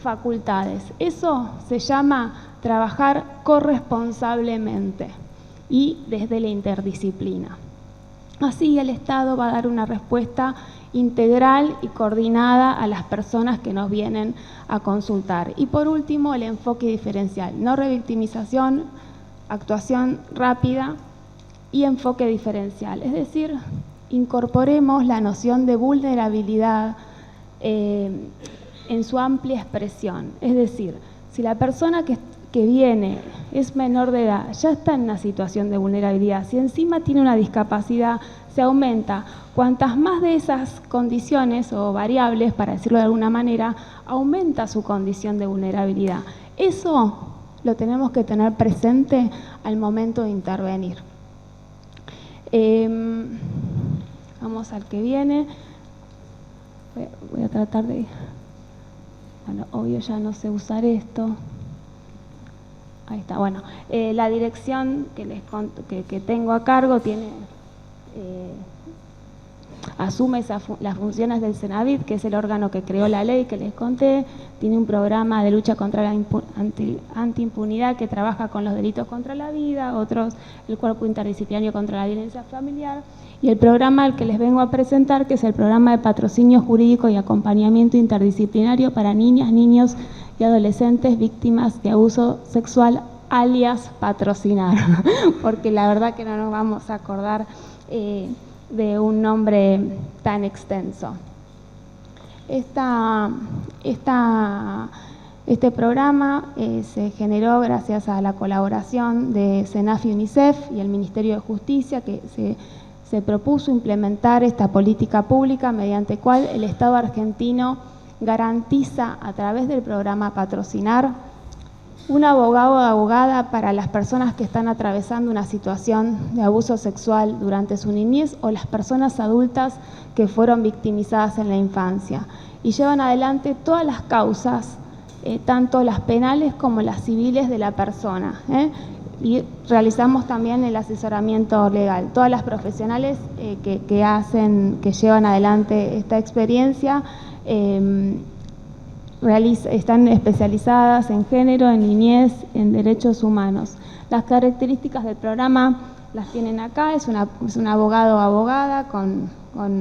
facultades. Eso se llama trabajar corresponsablemente y desde la interdisciplina. Así el Estado va a dar una respuesta integral y coordinada a las personas que nos vienen a consultar. Y por último, el enfoque diferencial, no revictimización, actuación rápida y enfoque diferencial. Es decir, incorporemos la noción de vulnerabilidad en su amplia expresión. Es decir, si la persona que viene es menor de edad, ya está en una situación de vulnerabilidad, si encima tiene una discapacidad, se aumenta. Cuantas más de esas condiciones o variables, para decirlo de alguna manera, aumenta su condición de vulnerabilidad. Eso lo tenemos que tener presente al momento de intervenir. Vamos al que viene. Voy a tratar de... Bueno, obvio ya no sé usar esto. Ahí está, bueno. La dirección que tengo a cargo tiene... asume las funciones del Cenabit, que es el órgano que creó la ley que les conté. Tiene un programa de lucha contra la antiimpunidad que trabaja con los delitos contra la vida, otros el cuerpo interdisciplinario contra la violencia familiar, y el programa al que les vengo a presentar, que es el programa de patrocinio jurídico y acompañamiento interdisciplinario para niñas, niños y adolescentes víctimas de abuso sexual, alias patrocinar, porque la verdad que no nos vamos a acordar de un nombre tan extenso. Este programa se generó gracias a la colaboración de CENAF y UNICEF y el Ministerio de Justicia, que se propuso implementar esta política pública mediante cual el Estado argentino garantiza a través del programa Patrocinar un abogado o abogada para las personas que están atravesando una situación de abuso sexual durante su niñez o las personas adultas que fueron victimizadas en la infancia. Y llevan adelante todas las causas, tanto las penales como las civiles de la persona. Y realizamos también el asesoramiento legal. Todas las profesionales que llevan adelante esta experiencia están especializadas en género, en niñez, en derechos humanos. Las características del programa las tienen acá. Es un abogado o abogada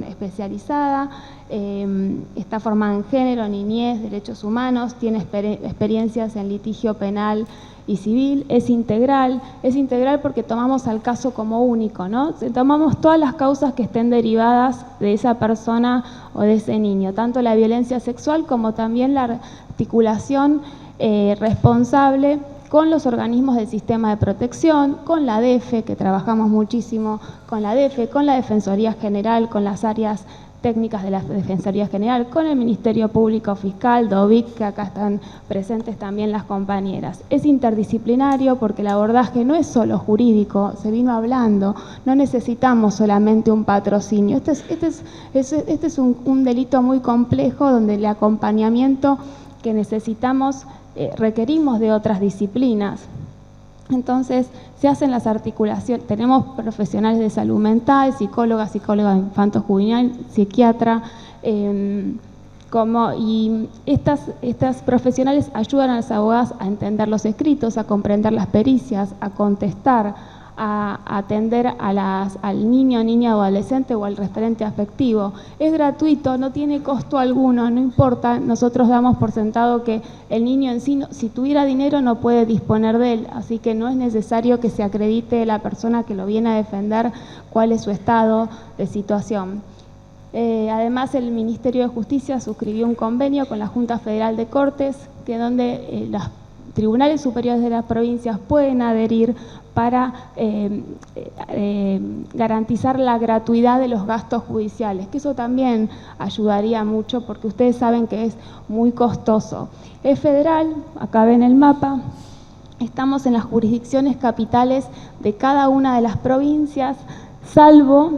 especializada, está formada en género, niñez, derechos humanos, tiene experiencias en litigio penal y civil. Es integral porque tomamos al caso como único, ¿no? Tomamos todas las causas que estén derivadas de esa persona o de ese niño, tanto la violencia sexual como también la articulación responsable con los organismos del sistema de protección, con la DEFE, que trabajamos muchísimo con la DEFE, con la Defensoría General, con las áreas técnicas de la Defensoría General, con el Ministerio Público Fiscal, DOVIC, que acá están presentes también las compañeras. Es interdisciplinario porque el abordaje no es solo jurídico, se vino hablando, no necesitamos solamente un patrocinio. Este es un delito muy complejo donde el acompañamiento que necesitamos requerimos de otras disciplinas. Entonces se hacen las articulaciones, tenemos profesionales de salud mental, psicóloga infanto-juvenil, psiquiatra, y estas profesionales ayudan a las abogadas a entender los escritos, a comprender las pericias, a contestar, a atender al niño, niña o adolescente o al referente afectivo. Es gratuito, no tiene costo alguno, no importa, nosotros damos por sentado que el niño en sí, si tuviera dinero, no puede disponer de él, así que no es necesario que se acredite la persona que lo viene a defender cuál es su estado de situación. Además, el Ministerio de Justicia suscribió un convenio con la Junta Federal de Cortes, que donde los tribunales superiores de las provincias pueden adherir para garantizar la gratuidad de los gastos judiciales, que eso también ayudaría mucho porque ustedes saben que es muy costoso. Es federal, acá ven el mapa, estamos en las jurisdicciones capitales de cada una de las provincias, salvo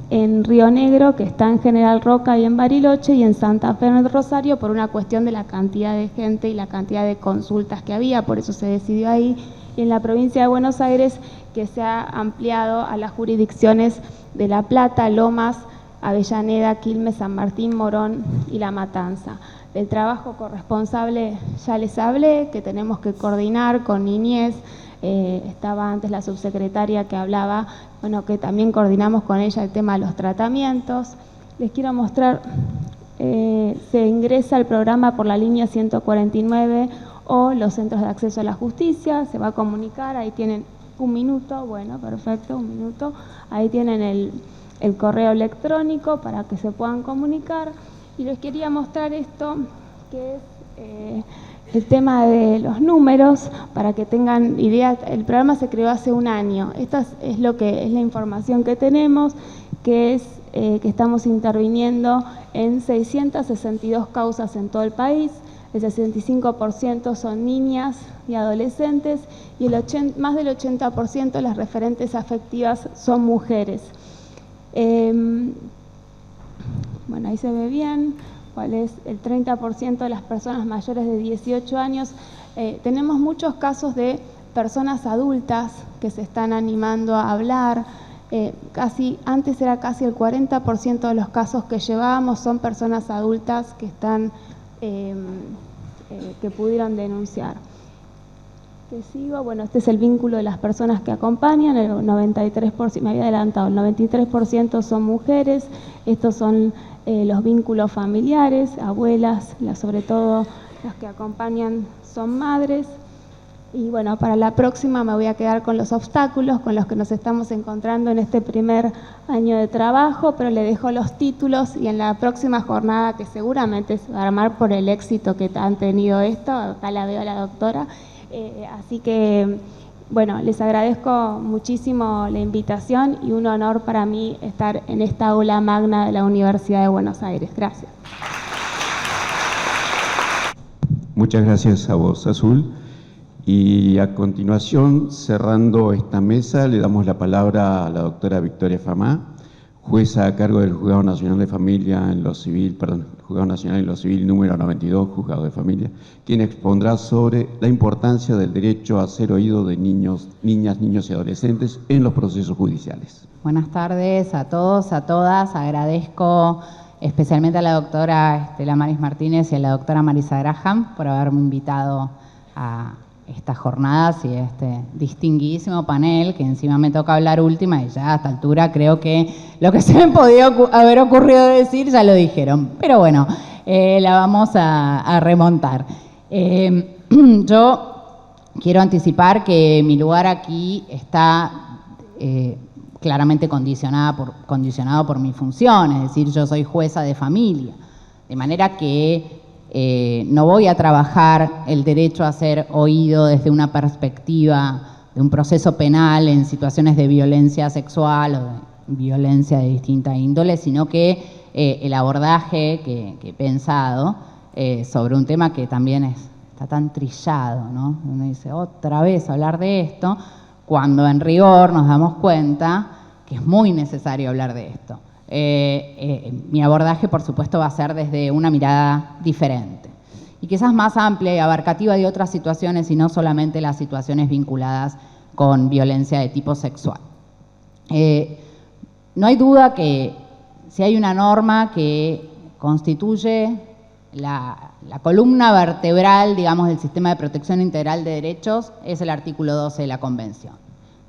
en Río Negro, que está en General Roca y en Bariloche, y en Santa Fe en Rosario, por una cuestión de la cantidad de gente y la cantidad de consultas que había, por eso se decidió ahí, y en la provincia de Buenos Aires, que se ha ampliado a las jurisdicciones de La Plata, Lomas, Avellaneda, Quilmes, San Martín, Morón y La Matanza. Del trabajo corresponsable ya les hablé, que tenemos que coordinar con niñez. Estaba antes la subsecretaria que hablaba, bueno, que también coordinamos con ella el tema de los tratamientos. Les quiero mostrar, se ingresa al programa por la línea 149 o los centros de acceso a la justicia, se va a comunicar, ahí tienen un minuto, bueno, perfecto, un minuto, ahí tienen el correo electrónico para que se puedan comunicar. Y les quería mostrar esto, que es el tema de los números, para que tengan idea. El programa se creó hace un año. Esta es lo que es la información que tenemos, que es que estamos interviniendo en 662 causas en todo el país. El 65% son niñas y adolescentes y más del 80% de las referentes afectivas son mujeres. Bueno, ahí se ve bien cuál es el 30% de las personas mayores de 18 años. Tenemos muchos casos de personas adultas que se están animando a hablar. Antes era casi el 40% de los casos que llevábamos son personas adultas que están que pudieron denunciar. ¿Qué sigo? Bueno, este es el vínculo de las personas que acompañan, el 93%, me había adelantado, el 93% son mujeres. Estos son los vínculos familiares, abuelas, sobre todo las que acompañan son madres. Y bueno, para la próxima me voy a quedar con los obstáculos con los que nos estamos encontrando en este primer año de trabajo, pero le dejo los títulos y en la próxima jornada, que seguramente se va a armar por el éxito que han tenido esto, acá la veo a la doctora, así que bueno, les agradezco muchísimo la invitación y un honor para mí estar en esta aula magna de la Universidad de Buenos Aires. Gracias. Muchas gracias a vos, Azul. Y a continuación, cerrando esta mesa, le damos la palabra a la doctora Victoria Famá, jueza a cargo del Juzgado Nacional de Familia en lo Civil, Juzgado Nacional en lo Civil número 92, Juzgado de Familia, quien expondrá sobre la importancia del derecho a ser oído de niños, niñas, niños y adolescentes en los procesos judiciales. Buenas tardes a todos, a todas. Agradezco especialmente a la doctora Estela Maris Martínez y a la doctora Marisa Graham por haberme invitado a estas jornadas y este distinguidísimo panel, que encima me toca hablar última y ya a esta altura creo que lo que se me podía haber ocurrido decir ya lo dijeron, pero bueno, la vamos a remontar. Yo quiero anticipar que mi lugar aquí está claramente condicionado por mi función, es decir, yo soy jueza de familia, de manera que no voy a trabajar el derecho a ser oído desde una perspectiva de un proceso penal en situaciones de violencia sexual o de violencia de distinta índole, sino que el abordaje que he pensado sobre un tema que también está tan trillado, ¿no? Uno dice, otra vez hablar de esto, cuando en rigor nos damos cuenta que es muy necesario hablar de esto. Mi abordaje, por supuesto, va a ser desde una mirada diferente y quizás más amplia y abarcativa de otras situaciones y no solamente las situaciones vinculadas con violencia de tipo sexual. No hay duda que si hay una norma que constituye la columna vertebral, digamos, del sistema de protección integral de derechos, es el artículo 12 de la Convención,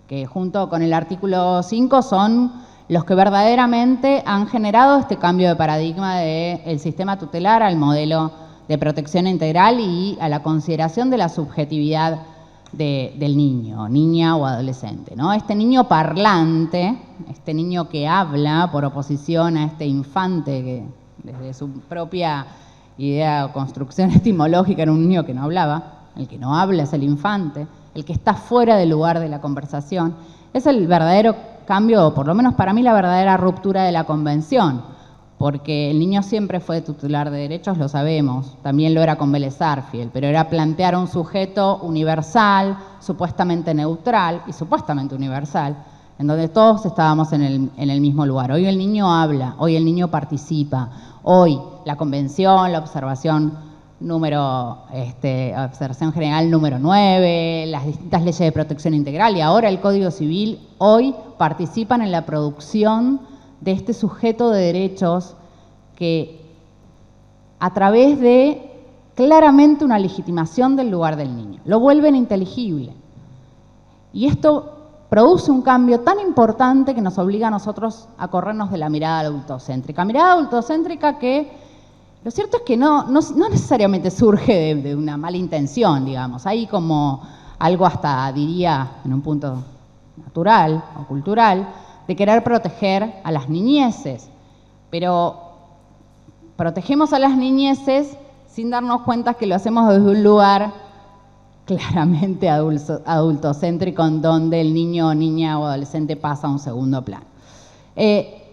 que junto con el artículo 5 son los que verdaderamente han generado este cambio de paradigma del sistema tutelar al modelo de protección integral y a la consideración de la subjetividad del niño, niña o adolescente, ¿no? Este niño parlante, este niño que habla por oposición a este infante que desde su propia idea o construcción etimológica era un niño que no hablaba, el que no habla es el infante, el que está fuera del lugar de la conversación, es el verdadero cambio, o por lo menos para mí la verdadera ruptura de la Convención, porque el niño siempre fue titular de derechos, lo sabemos, también lo era con Vélez Sarsfield, pero era plantear un sujeto universal, supuestamente neutral y supuestamente universal, en donde todos estábamos en el mismo lugar. Hoy el niño habla, hoy el niño participa, hoy la Convención, la observación observación general número 9, las distintas leyes de protección integral y ahora el Código Civil, hoy participan en la producción de este sujeto de derechos que a través de claramente una legitimación del lugar del niño. Lo vuelven inteligible. Y esto produce un cambio tan importante que nos obliga a nosotros a corrernos de la mirada adultocéntrica. Mirada adultocéntrica que lo cierto es que no necesariamente surge de una mala intención, digamos. Hay como algo hasta, diría, en un punto natural o cultural, de querer proteger a las niñeces. Pero protegemos a las niñeces sin darnos cuenta que lo hacemos desde un lugar claramente adultocéntrico, en donde el niño, niña o adolescente pasa a un segundo plano.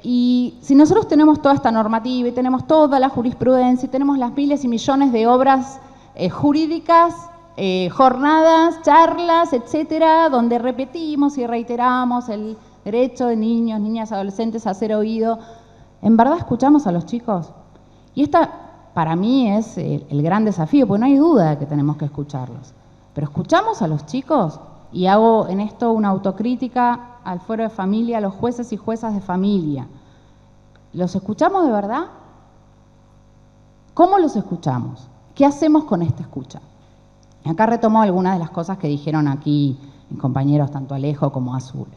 Y si nosotros tenemos toda esta normativa y tenemos toda la jurisprudencia y tenemos las miles y millones de obras jurídicas, jornadas, charlas, etcétera, donde repetimos y reiteramos el derecho de niños, niñas, adolescentes a ser oído, ¿en verdad escuchamos a los chicos? Y esta, para mí, es el gran desafío, porque no hay duda de que tenemos que escucharlos. Pero ¿escuchamos a los chicos? Y hago en esto una autocrítica al fuero de familia, a los jueces y juezas de familia. ¿Los escuchamos de verdad? ¿Cómo los escuchamos? ¿Qué hacemos con esta escucha? Acá retomo algunas de las cosas que dijeron aquí mis compañeros, tanto Alejo como Azul.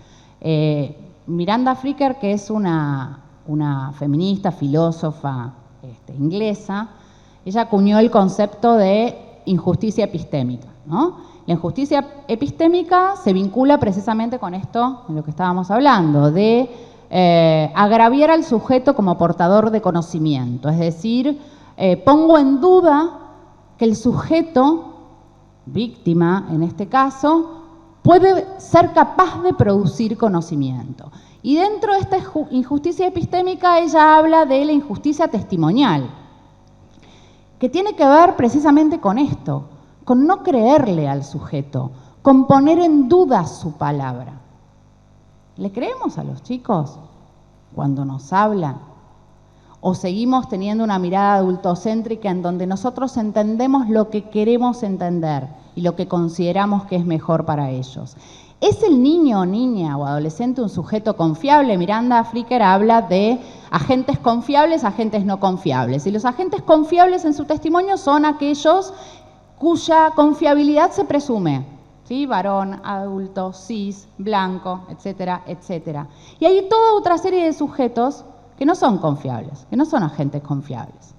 Miranda Fricker, que es una feminista, filósofa inglesa, ella acuñó el concepto de injusticia epistémica, ¿no? La injusticia epistémica se vincula precisamente con esto de lo que estábamos hablando, de agraviar al sujeto como portador de conocimiento. Es decir, pongo en duda que el sujeto, víctima en este caso, puede ser capaz de producir conocimiento. Y dentro de esta injusticia epistémica ella habla de la injusticia testimonial, que tiene que ver precisamente con esto, con no creerle al sujeto, con poner en duda su palabra. ¿Le creemos a los chicos cuando nos hablan? ¿O seguimos teniendo una mirada adultocéntrica en donde nosotros entendemos lo que queremos entender y lo que consideramos que es mejor para ellos? ¿Es el niño o niña o adolescente un sujeto confiable? Miranda Fricker habla de agentes confiables, agentes no confiables. Y los agentes confiables en su testimonio son aquellos cuya confiabilidad se presume, ¿sí? Varón, adulto, cis, blanco, etcétera, etcétera. Y hay toda otra serie de sujetos que no son confiables, que no son agentes confiables,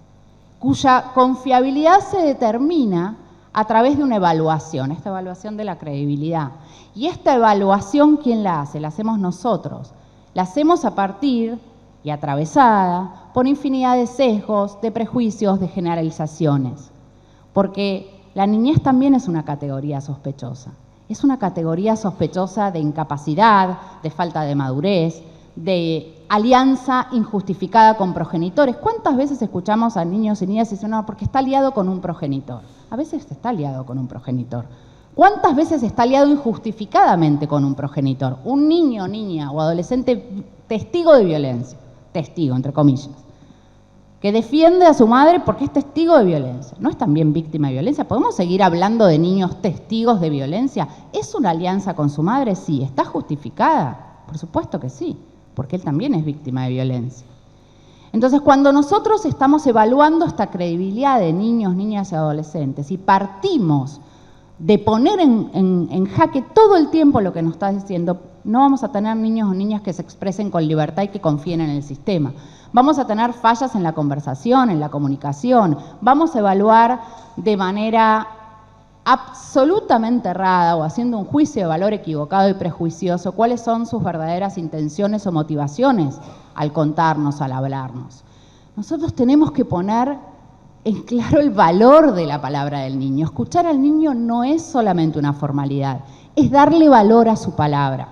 cuya confiabilidad se determina a través de una evaluación, esta evaluación de la credibilidad. Y esta evaluación, ¿quién la hace? La hacemos nosotros. La hacemos a partir y atravesada por infinidad de sesgos, de prejuicios, de generalizaciones. Porque la niñez también es una categoría sospechosa. Es una categoría sospechosa de incapacidad, de falta de madurez, de alianza injustificada con progenitores. ¿Cuántas veces escuchamos a niños y niñas y dicen, no, porque está aliado con un progenitor? A veces está aliado con un progenitor. ¿Cuántas veces está aliado injustificadamente con un progenitor? Un niño, niña o adolescente testigo de violencia, testigo, entre comillas, que defiende a su madre porque es testigo de violencia. ¿No es también víctima de violencia? ¿Podemos seguir hablando de niños testigos de violencia? ¿Es una alianza con su madre? Sí. ¿Está justificada? Por supuesto que sí, porque él también es víctima de violencia. Entonces, cuando nosotros estamos evaluando esta credibilidad de niños, niñas y adolescentes y partimos de poner en jaque todo el tiempo lo que nos está diciendo, no vamos a tener niños o niñas que se expresen con libertad y que confíen en el sistema. Vamos a tener fallas en la conversación, en la comunicación. Vamos a evaluar de manera absolutamente errada o haciendo un juicio de valor equivocado y prejuicioso cuáles son sus verdaderas intenciones o motivaciones al contarnos, al hablarnos. Nosotros tenemos que poner en claro el valor de la palabra del niño. Escuchar al niño no es solamente una formalidad, es darle valor a su palabra.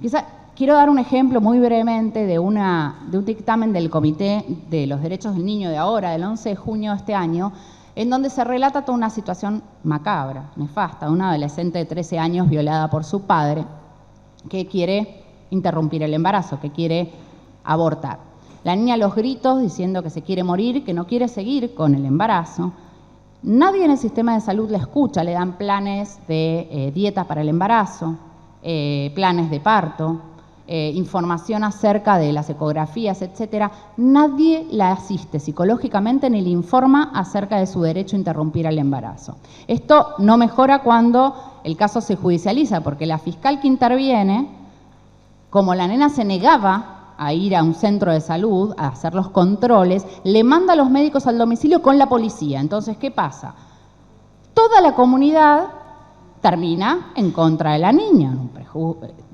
Quizá quiero dar un ejemplo muy brevemente de un dictamen del Comité de los Derechos del Niño de ahora, del 11 de junio de este año, en donde se relata toda una situación macabra, nefasta, de una adolescente de 13 años violada por su padre que quiere interrumpir el embarazo, que quiere abortar. La niña a los gritos diciendo que se quiere morir, que no quiere seguir con el embarazo. Nadie en el sistema de salud la escucha, le dan planes de dieta para el embarazo, planes de parto, información acerca de las ecografías, etcétera, nadie la asiste psicológicamente ni le informa acerca de su derecho a interrumpir el embarazo. Esto no mejora cuando el caso se judicializa, porque la fiscal que interviene, como la nena se negaba a ir a un centro de salud a hacer los controles, le manda a los médicos al domicilio con la policía. Entonces, ¿qué pasa? Toda la comunidad termina en contra de la niña,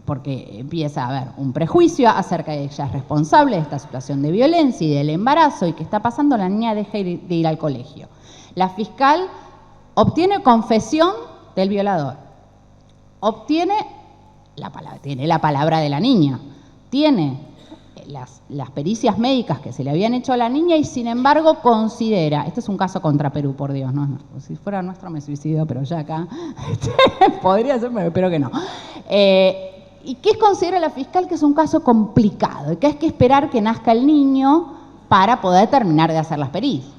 porque empieza a haber un prejuicio acerca de que ella es responsable de esta situación de violencia y del embarazo, y que está pasando, la niña deja de ir al colegio. La fiscal obtiene confesión del violador, tiene la palabra de la niña, tiene las pericias médicas que se le habían hecho a la niña y sin embargo considera, este es un caso contra Perú, por Dios, no, si fuera nuestro me suicido, pero ya acá podría ser, pero espero que no. ¿Y qué considera la fiscal? Que es un caso complicado y que hay que esperar que nazca el niño para poder terminar de hacer las pericias.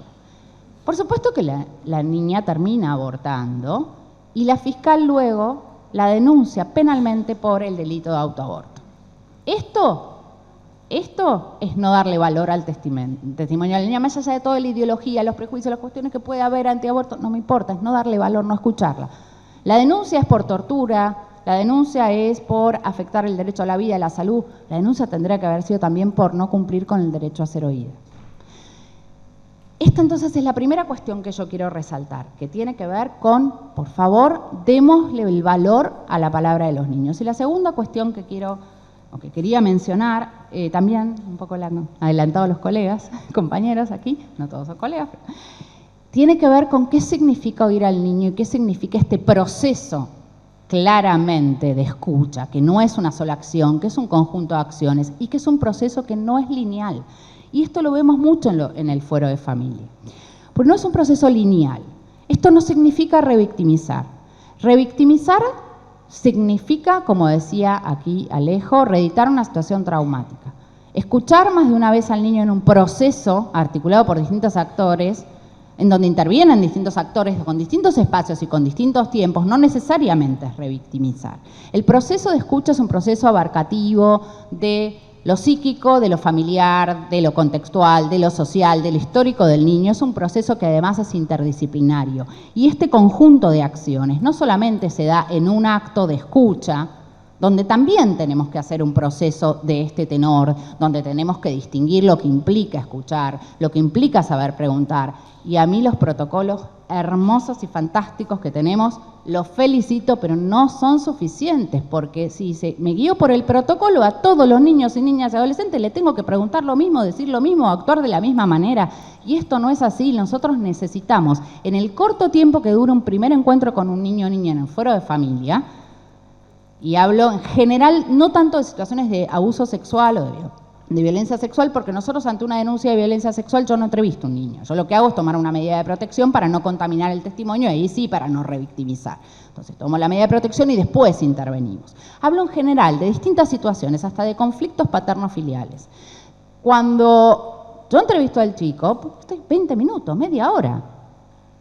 Por supuesto que la niña termina abortando y la fiscal luego la denuncia penalmente por el delito de autoaborto. Esto es no darle valor al testimonio de la niña, más allá de toda la ideología, los prejuicios, las cuestiones que puede haber antiaborto, no me importa, es no darle valor, no escucharla. La denuncia es por tortura, la denuncia es por afectar el derecho a la vida, a la salud, la denuncia tendría que haber sido también por no cumplir con el derecho a ser oída. Esta entonces es la primera cuestión que yo quiero resaltar, que tiene que ver con, por favor, démosle el valor a la palabra de los niños. Y la segunda cuestión que quería mencionar, también un poco adelantado a los colegas, compañeros aquí, no todos son colegas, pero tiene que ver con qué significa oír al niño y qué significa este proceso claramente de escucha, que no es una sola acción, que es un conjunto de acciones y que es un proceso que no es lineal. Y esto lo vemos mucho en el fuero de familia. Porque no es un proceso lineal. Esto no significa revictimizar. Revictimizar significa, como decía aquí Alejo, reeditar una situación traumática. Escuchar más de una vez al niño en un proceso articulado por distintos actores, en donde intervienen distintos actores con distintos espacios y con distintos tiempos, no necesariamente es revictimizar. El proceso de escucha es un proceso abarcativo de lo psíquico, de lo familiar, de lo contextual, de lo social, de lo histórico del niño. Es un proceso que además es interdisciplinario. Y este conjunto de acciones no solamente se da en un acto de escucha, donde también tenemos que hacer un proceso de este tenor, donde tenemos que distinguir lo que implica escuchar, lo que implica saber preguntar. Y a mí los protocolos hermosos y fantásticos que tenemos, los felicito, pero no son suficientes, porque si me guío por el protocolo, a todos los niños y niñas y adolescentes le tengo que preguntar lo mismo, decir lo mismo, actuar de la misma manera. Y esto no es así. Nosotros necesitamos, en el corto tiempo que dura un primer encuentro con un niño o niña en el fuero de familia, y hablo en general no tanto de situaciones de abuso sexual o de violencia sexual, porque nosotros ante una denuncia de violencia sexual yo no entrevisto a un niño. Yo lo que hago es tomar una medida de protección para no contaminar el testimonio y ahí sí para no revictimizar. Entonces tomo la medida de protección y después intervenimos. Hablo en general de distintas situaciones, hasta de conflictos paterno-filiales. Cuando yo entrevisto al chico, estoy 20 minutos, media hora.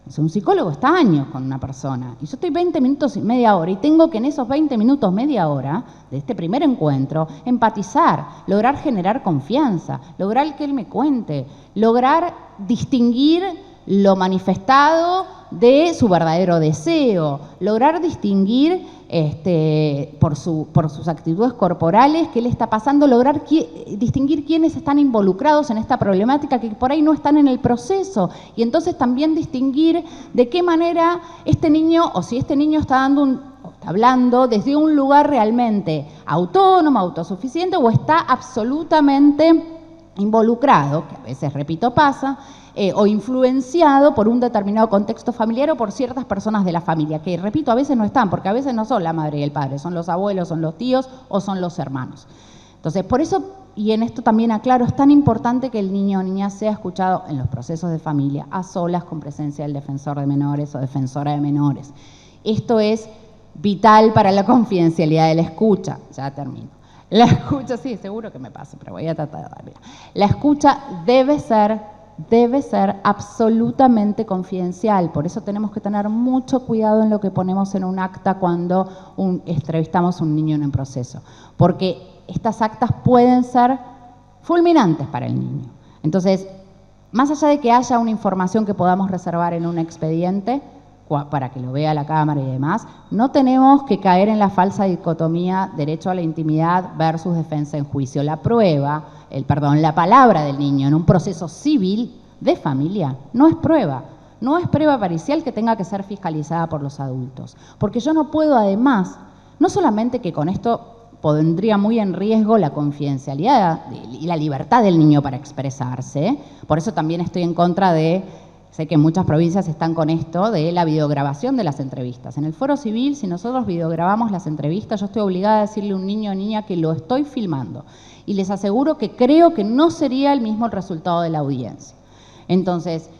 O sea, un psicólogo está años con una persona y yo estoy 20 minutos y media hora y tengo que en esos 20 minutos, media hora de este primer encuentro, empatizar, lograr generar confianza, lograr que él me cuente, lograr distinguir lo manifestado de su verdadero deseo, lograr distinguir por sus actitudes corporales qué le está pasando, lograr distinguir quiénes están involucrados en esta problemática que por ahí no están en el proceso, y entonces también distinguir de qué manera este niño, o si este niño está hablando desde un lugar realmente autónomo, autosuficiente, o está absolutamente involucrado, que a veces, repito, pasa, o influenciado por un determinado contexto familiar o por ciertas personas de la familia, que, repito, a veces no están, porque a veces no son la madre y el padre, son los abuelos, son los tíos o son los hermanos. Entonces, por eso, y en esto también aclaro, es tan importante que el niño o niña sea escuchado en los procesos de familia, a solas, con presencia del defensor de menores o defensora de menores. Esto es vital para la confidencialidad de la escucha. Ya termino. La escucha, sí, seguro que me pasa, pero voy a tratar de dar. La escucha debe ser debe ser absolutamente confidencial. Por eso tenemos que tener mucho cuidado en lo que ponemos en un acta cuando entrevistamos a un niño en un proceso, porque estas actas pueden ser fulminantes para el niño. Entonces, más allá de que haya una información que podamos reservar en un expediente para que lo vea la cámara y demás, no tenemos que caer en la falsa dicotomía derecho a la intimidad versus defensa en juicio. La palabra del niño en un proceso civil de familia no es prueba pericial que tenga que ser fiscalizada por los adultos. Porque yo no puedo, además, no solamente que con esto pondría muy en riesgo la confidencialidad y la libertad del niño para expresarse, por eso también estoy en contra de, sé que muchas provincias están con esto, de la videograbación de las entrevistas. En el foro civil, si nosotros videograbamos las entrevistas, yo estoy obligada a decirle a un niño o niña que lo estoy filmando. Y les aseguro que creo que no sería el mismo el resultado de la audiencia. Entonces,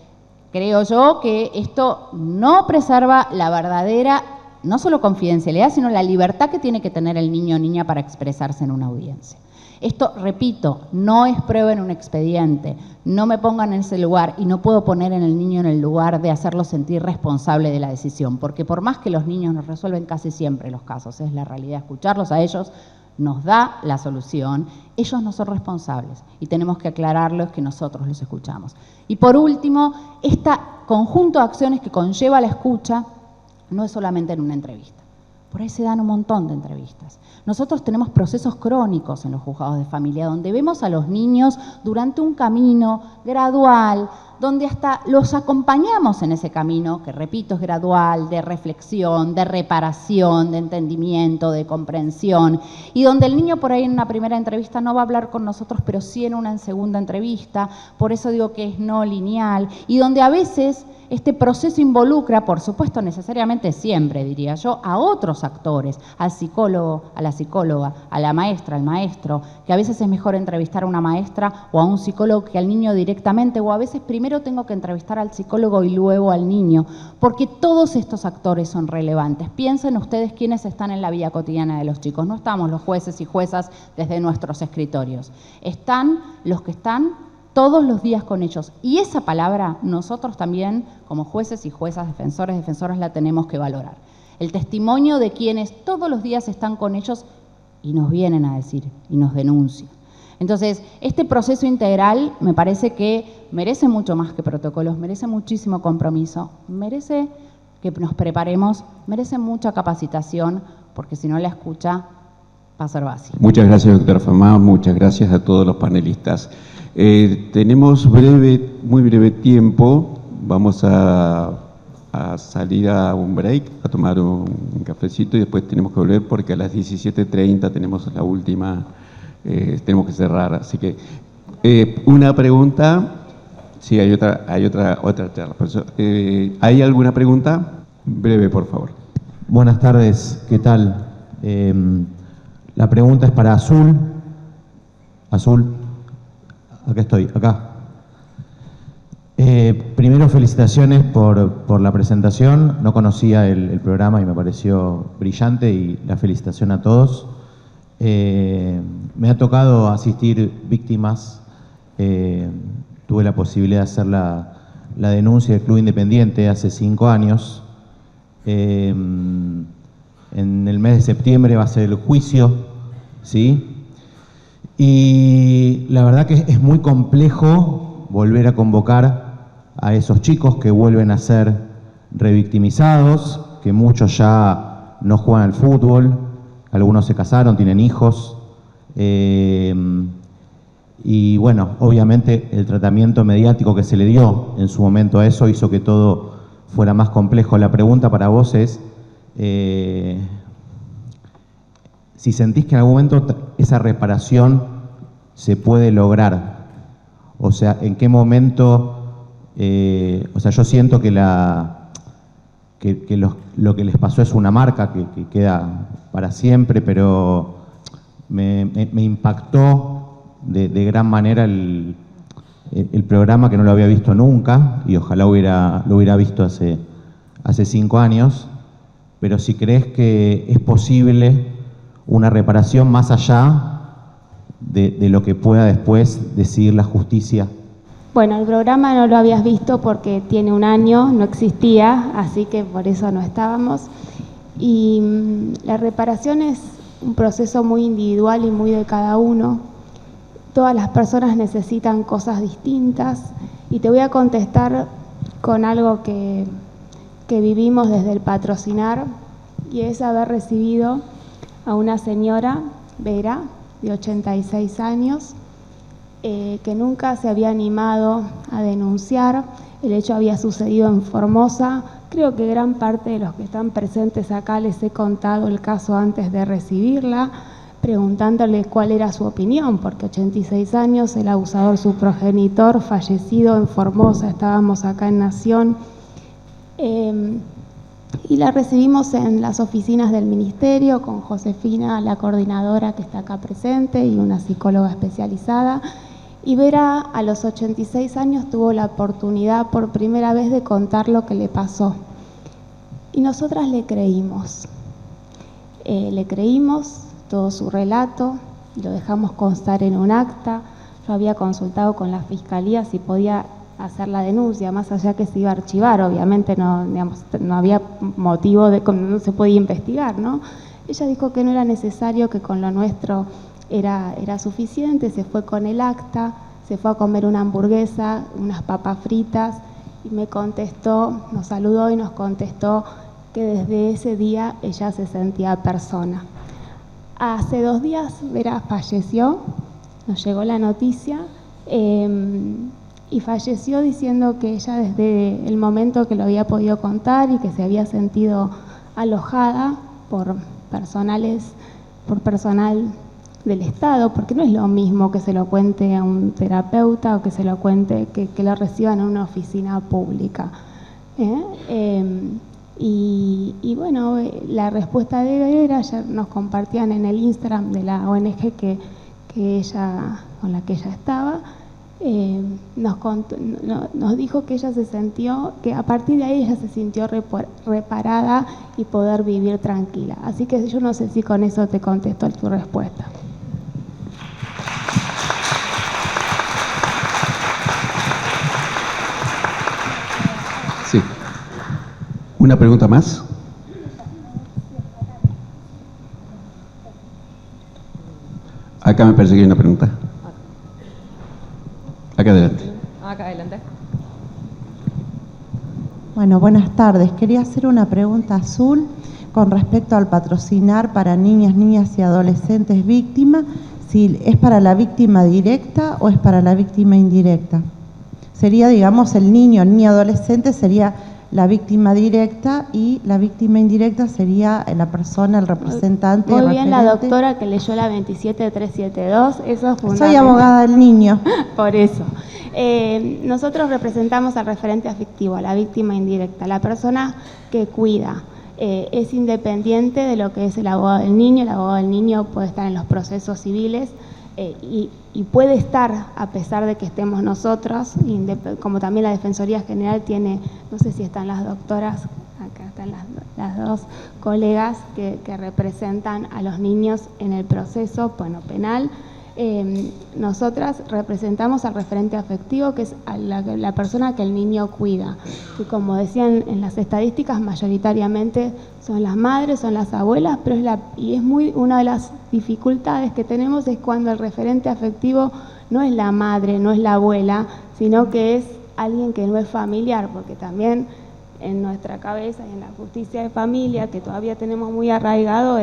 creo yo que esto no preserva la verdadera, no solo confidencialidad, sino la libertad que tiene que tener el niño o niña para expresarse en una audiencia. Esto, repito, no es prueba en un expediente, no me pongan en ese lugar y no puedo poner en el niño en el lugar de hacerlo sentir responsable de la decisión, porque por más que los niños nos resuelven casi siempre los casos, es la realidad, escucharlos a ellos nos da la solución, ellos no son responsables y tenemos que aclararlos que nosotros los escuchamos. Y por último, este conjunto de acciones que conlleva la escucha no es solamente en una entrevista. Por ahí se dan un montón de entrevistas. Nosotros tenemos procesos crónicos en los juzgados de familia, donde vemos a los niños durante un camino gradual, donde hasta los acompañamos en ese camino, que repito, es gradual, de reflexión, de reparación, de entendimiento, de comprensión, y donde el niño por ahí en una primera entrevista no va a hablar con nosotros, pero sí en una segunda entrevista, por eso digo que es no lineal, y donde a veces este proceso involucra, por supuesto, necesariamente siempre, diría yo, a otros actores, al psicólogo, a la psicóloga, a la maestra, al maestro, que a veces es mejor entrevistar a una maestra o a un psicólogo que al niño directamente, o a veces primero tengo que entrevistar al psicólogo y luego al niño, porque todos estos actores son relevantes. Piensen ustedes quiénes están en la vida cotidiana de los chicos. No estamos los jueces y juezas desde nuestros escritorios. Están los que están todos los días con ellos. Y esa palabra nosotros también, como jueces y juezas, defensores, defensoras, la tenemos que valorar. El testimonio de quienes todos los días están con ellos y nos vienen a decir y nos denuncian. Entonces, este proceso integral me parece que merece mucho más que protocolos, merece muchísimo compromiso, merece que nos preparemos, merece mucha capacitación, porque si no la escucha va a ser vacía. Muchas gracias, doctora Famá, muchas gracias a todos los panelistas. Tenemos muy breve tiempo, vamos a salir a un break, a tomar un cafecito y después tenemos que volver porque a las 17:30 tenemos la última, tenemos que cerrar, así que una pregunta, sí, hay otra charla. ¿Hay alguna pregunta? Breve, por favor. Buenas tardes, ¿qué tal? La pregunta es para Azul. Azul. Acá estoy, acá. Primero, felicitaciones por la presentación. No conocía el programa y me pareció brillante y la felicitación a todos. Me ha tocado asistir víctimas. Tuve la posibilidad de hacer la denuncia del Club Independiente hace 5 años. En el mes de septiembre va a ser el juicio, ¿sí? Y la verdad que es muy complejo volver a convocar a esos chicos que vuelven a ser revictimizados, que muchos ya no juegan al fútbol, algunos se casaron, tienen hijos. Y bueno, obviamente el tratamiento mediático que se le dio en su momento a eso hizo que todo fuera más complejo. La pregunta para vos es si sentís que en algún momento esa reparación se puede lograr. O sea, en qué momento, o sea, yo siento que lo que les pasó es una marca que queda para siempre, pero me impactó de gran manera el programa, que no lo había visto nunca y ojalá lo hubiera visto hace 5 años, pero si crees que es posible una reparación más allá de lo que pueda después decidir la justicia Bueno, el programa no lo habías visto porque tiene 1 año, no existía, así que por eso no estábamos. Y la reparación es un proceso muy individual y muy de cada uno. Todas las personas necesitan cosas distintas y te voy a contestar con algo que vivimos desde el patrocinar, y es haber recibido a una señora, Vera, de 86 años, que nunca se había animado a denunciar. El hecho había sucedido en Formosa. Creo que gran parte de los que están presentes acá les he contado el caso antes de recibirla, preguntándole cuál era su opinión, porque 86 años, el abusador, su progenitor, fallecido en Formosa, estábamos acá en Nación, y la recibimos en las oficinas del Ministerio con Josefina, la coordinadora que está acá presente, y una psicóloga especializada. Y Vera, a los 86 años, tuvo la oportunidad por primera vez de contar lo que le pasó. Y nosotras le creímos. Le creímos todo su relato, lo dejamos constar en un acta. Yo había consultado con la Fiscalía si podía hacer la denuncia, más allá que se iba a archivar, obviamente no, digamos, no había motivo de, no se podía investigar, ¿no? Ella dijo que no era necesario, que con lo nuestro era suficiente. Se fue con el acta, se fue a comer una hamburguesa, unas papas fritas, y me contestó, nos saludó y nos contestó que desde ese día ella se sentía persona. Hace 2 días Vera falleció, nos llegó la noticia, y falleció diciendo que ella desde el momento que lo había podido contar y que se había sentido alojada por personal del Estado, porque no es lo mismo que se lo cuente a un terapeuta o que se lo cuente, que lo reciban en una oficina pública. Y bueno, la respuesta de Vera, ya nos compartían en el Instagram de la ONG con la que ella estaba, nos dijo que ella se sintió, que a partir de ahí ella se sintió reparada y poder vivir tranquila. Así que yo no sé si con eso te contesto tu respuesta. Sí. ¿Una pregunta más? Acá me parece que hay una pregunta. Acá adelante. Acá adelante. Bueno, buenas tardes. Quería hacer una pregunta Azul con respecto al patrocinar para niñas y adolescentes víctimas, si es para la víctima directa o es para la víctima indirecta. Sería, digamos, el niño adolescente sería la víctima directa y la víctima indirecta sería la persona, el representante. Muy bien, la doctora que leyó la 27372, eso es fundamental. Soy abogada del niño. Por eso. Nosotros representamos al referente afectivo, a la víctima indirecta, la persona que cuida. Es independiente de lo que es el abogado del niño. El abogado del niño puede estar en los procesos civiles y puede estar, a pesar de que estemos nosotros, como también la Defensoría General tiene, no sé si están las doctoras, acá están las dos colegas que representan a los niños en el proceso penal. Nosotras representamos al referente afectivo, que es a la persona que el niño cuida, que como decían en las estadísticas mayoritariamente son las madres, son las abuelas, pero una de las dificultades que tenemos es cuando el referente afectivo no es la madre, no es la abuela, sino que es alguien que no es familiar, porque también en nuestra cabeza y en la justicia de familia, que todavía tenemos muy arraigado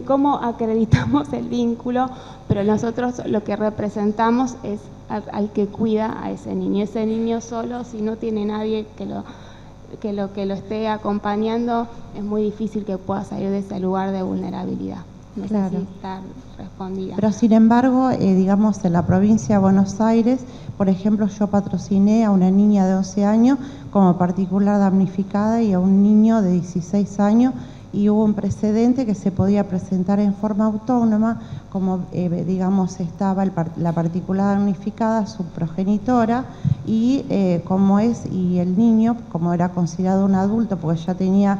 cómo acreditamos el vínculo, pero nosotros lo que representamos es al que cuida a ese niño. Ese niño solo, si no tiene nadie que lo esté acompañando, es muy difícil que pueda salir de ese lugar de vulnerabilidad. No sé si está respondida. Pero sin embargo, digamos, en la provincia de Buenos Aires, por ejemplo, yo patrociné a una niña de 11 años como particular damnificada y a un niño de 16 años, y hubo un precedente que se podía presentar en forma autónoma, como digamos estaba la particular damnificada, su progenitora, y y el niño, como era considerado un adulto, porque ya tenía,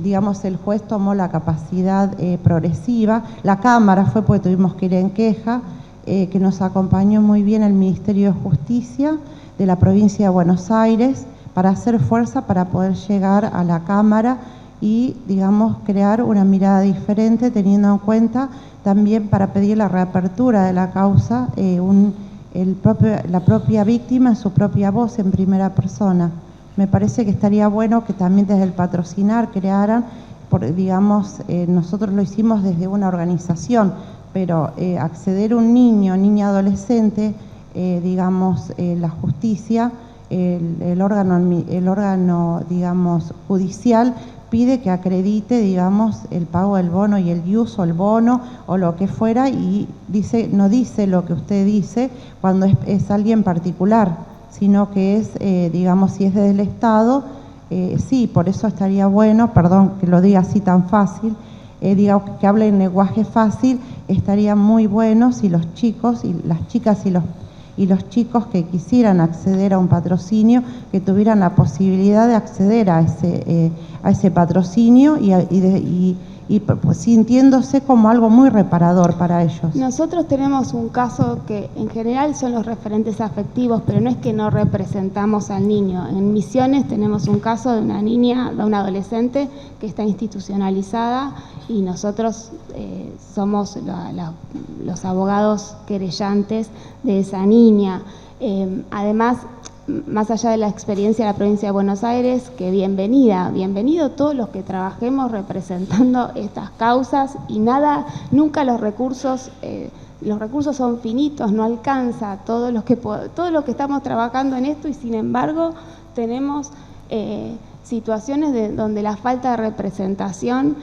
digamos, el juez tomó la capacidad progresiva, la Cámara fue porque tuvimos que ir en queja, que nos acompañó muy bien el Ministerio de Justicia de la provincia de Buenos Aires para hacer fuerza para poder llegar a la Cámara y, digamos, crear una mirada diferente, teniendo en cuenta también para pedir la reapertura de la causa, la propia víctima en su propia voz, en primera persona. Me parece que estaría bueno que también desde el patrocinar crearan, digamos, nosotros lo hicimos desde una organización, pero acceder un niña adolescente, digamos, la justicia, el órgano, digamos, judicial, pide que acredite, digamos, el pago del bono y el IUS o el bono o lo que fuera, y no dice lo que usted dice cuando es alguien particular, sino que es, digamos, si es desde el Estado, sí, por eso estaría bueno, perdón que lo diga así tan fácil, digamos, que hable en lenguaje fácil, estaría muy bueno si los chicos y las chicas y los chicos que quisieran acceder a un patrocinio, que tuvieran la posibilidad de acceder a ese patrocinio y pues, sintiéndose como algo muy reparador para ellos. Nosotros tenemos un caso que en general son los referentes afectivos, pero no es que no representamos al niño. En Misiones tenemos un caso de una niña, de una adolescente que está institucionalizada y nosotros somos los abogados querellantes de esa niña. Además, más allá de la experiencia de la provincia de Buenos Aires, que bienvenido todos los que trabajemos representando estas causas y nunca los recursos son finitos, no alcanza todo lo que estamos trabajando en esto y sin embargo tenemos situaciones donde la falta de representación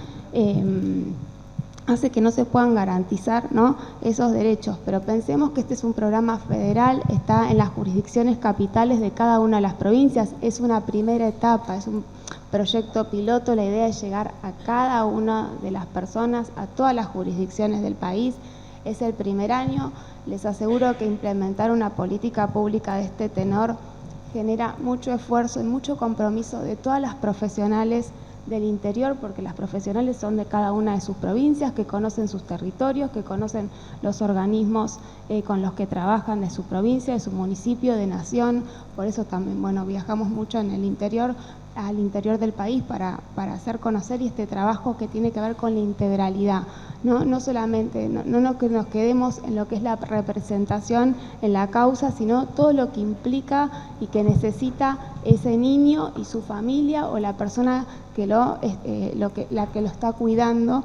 hace que no se puedan garantizar, ¿no?, esos derechos. Pero pensemos que este es un programa federal, está en las jurisdicciones capitales de cada una de las provincias, es una primera etapa, es un proyecto piloto, la idea es llegar a cada una de las personas, a todas las jurisdicciones del país. Es el primer año, les aseguro que implementar una política pública de este tenor genera mucho esfuerzo y mucho compromiso de todas las profesionales del interior, porque las profesionales son de cada una de sus provincias, que conocen sus territorios, que conocen los organismos con los que trabajan de su provincia, de su municipio, de nación. Por eso también, bueno, viajamos mucho en el interior, al interior del país para hacer conocer este trabajo que tiene que ver con la integralidad. No solamente, no que nos quedemos en lo que es la representación en la causa, sino todo lo que implica y que necesita ese niño y su familia o la persona que la que lo está cuidando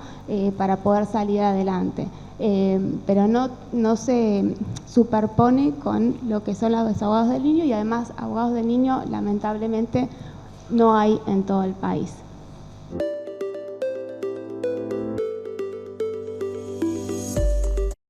para poder salir adelante. Pero no se superpone con lo que son los abogados del niño y además abogados del niño lamentablemente no hay en todo el país.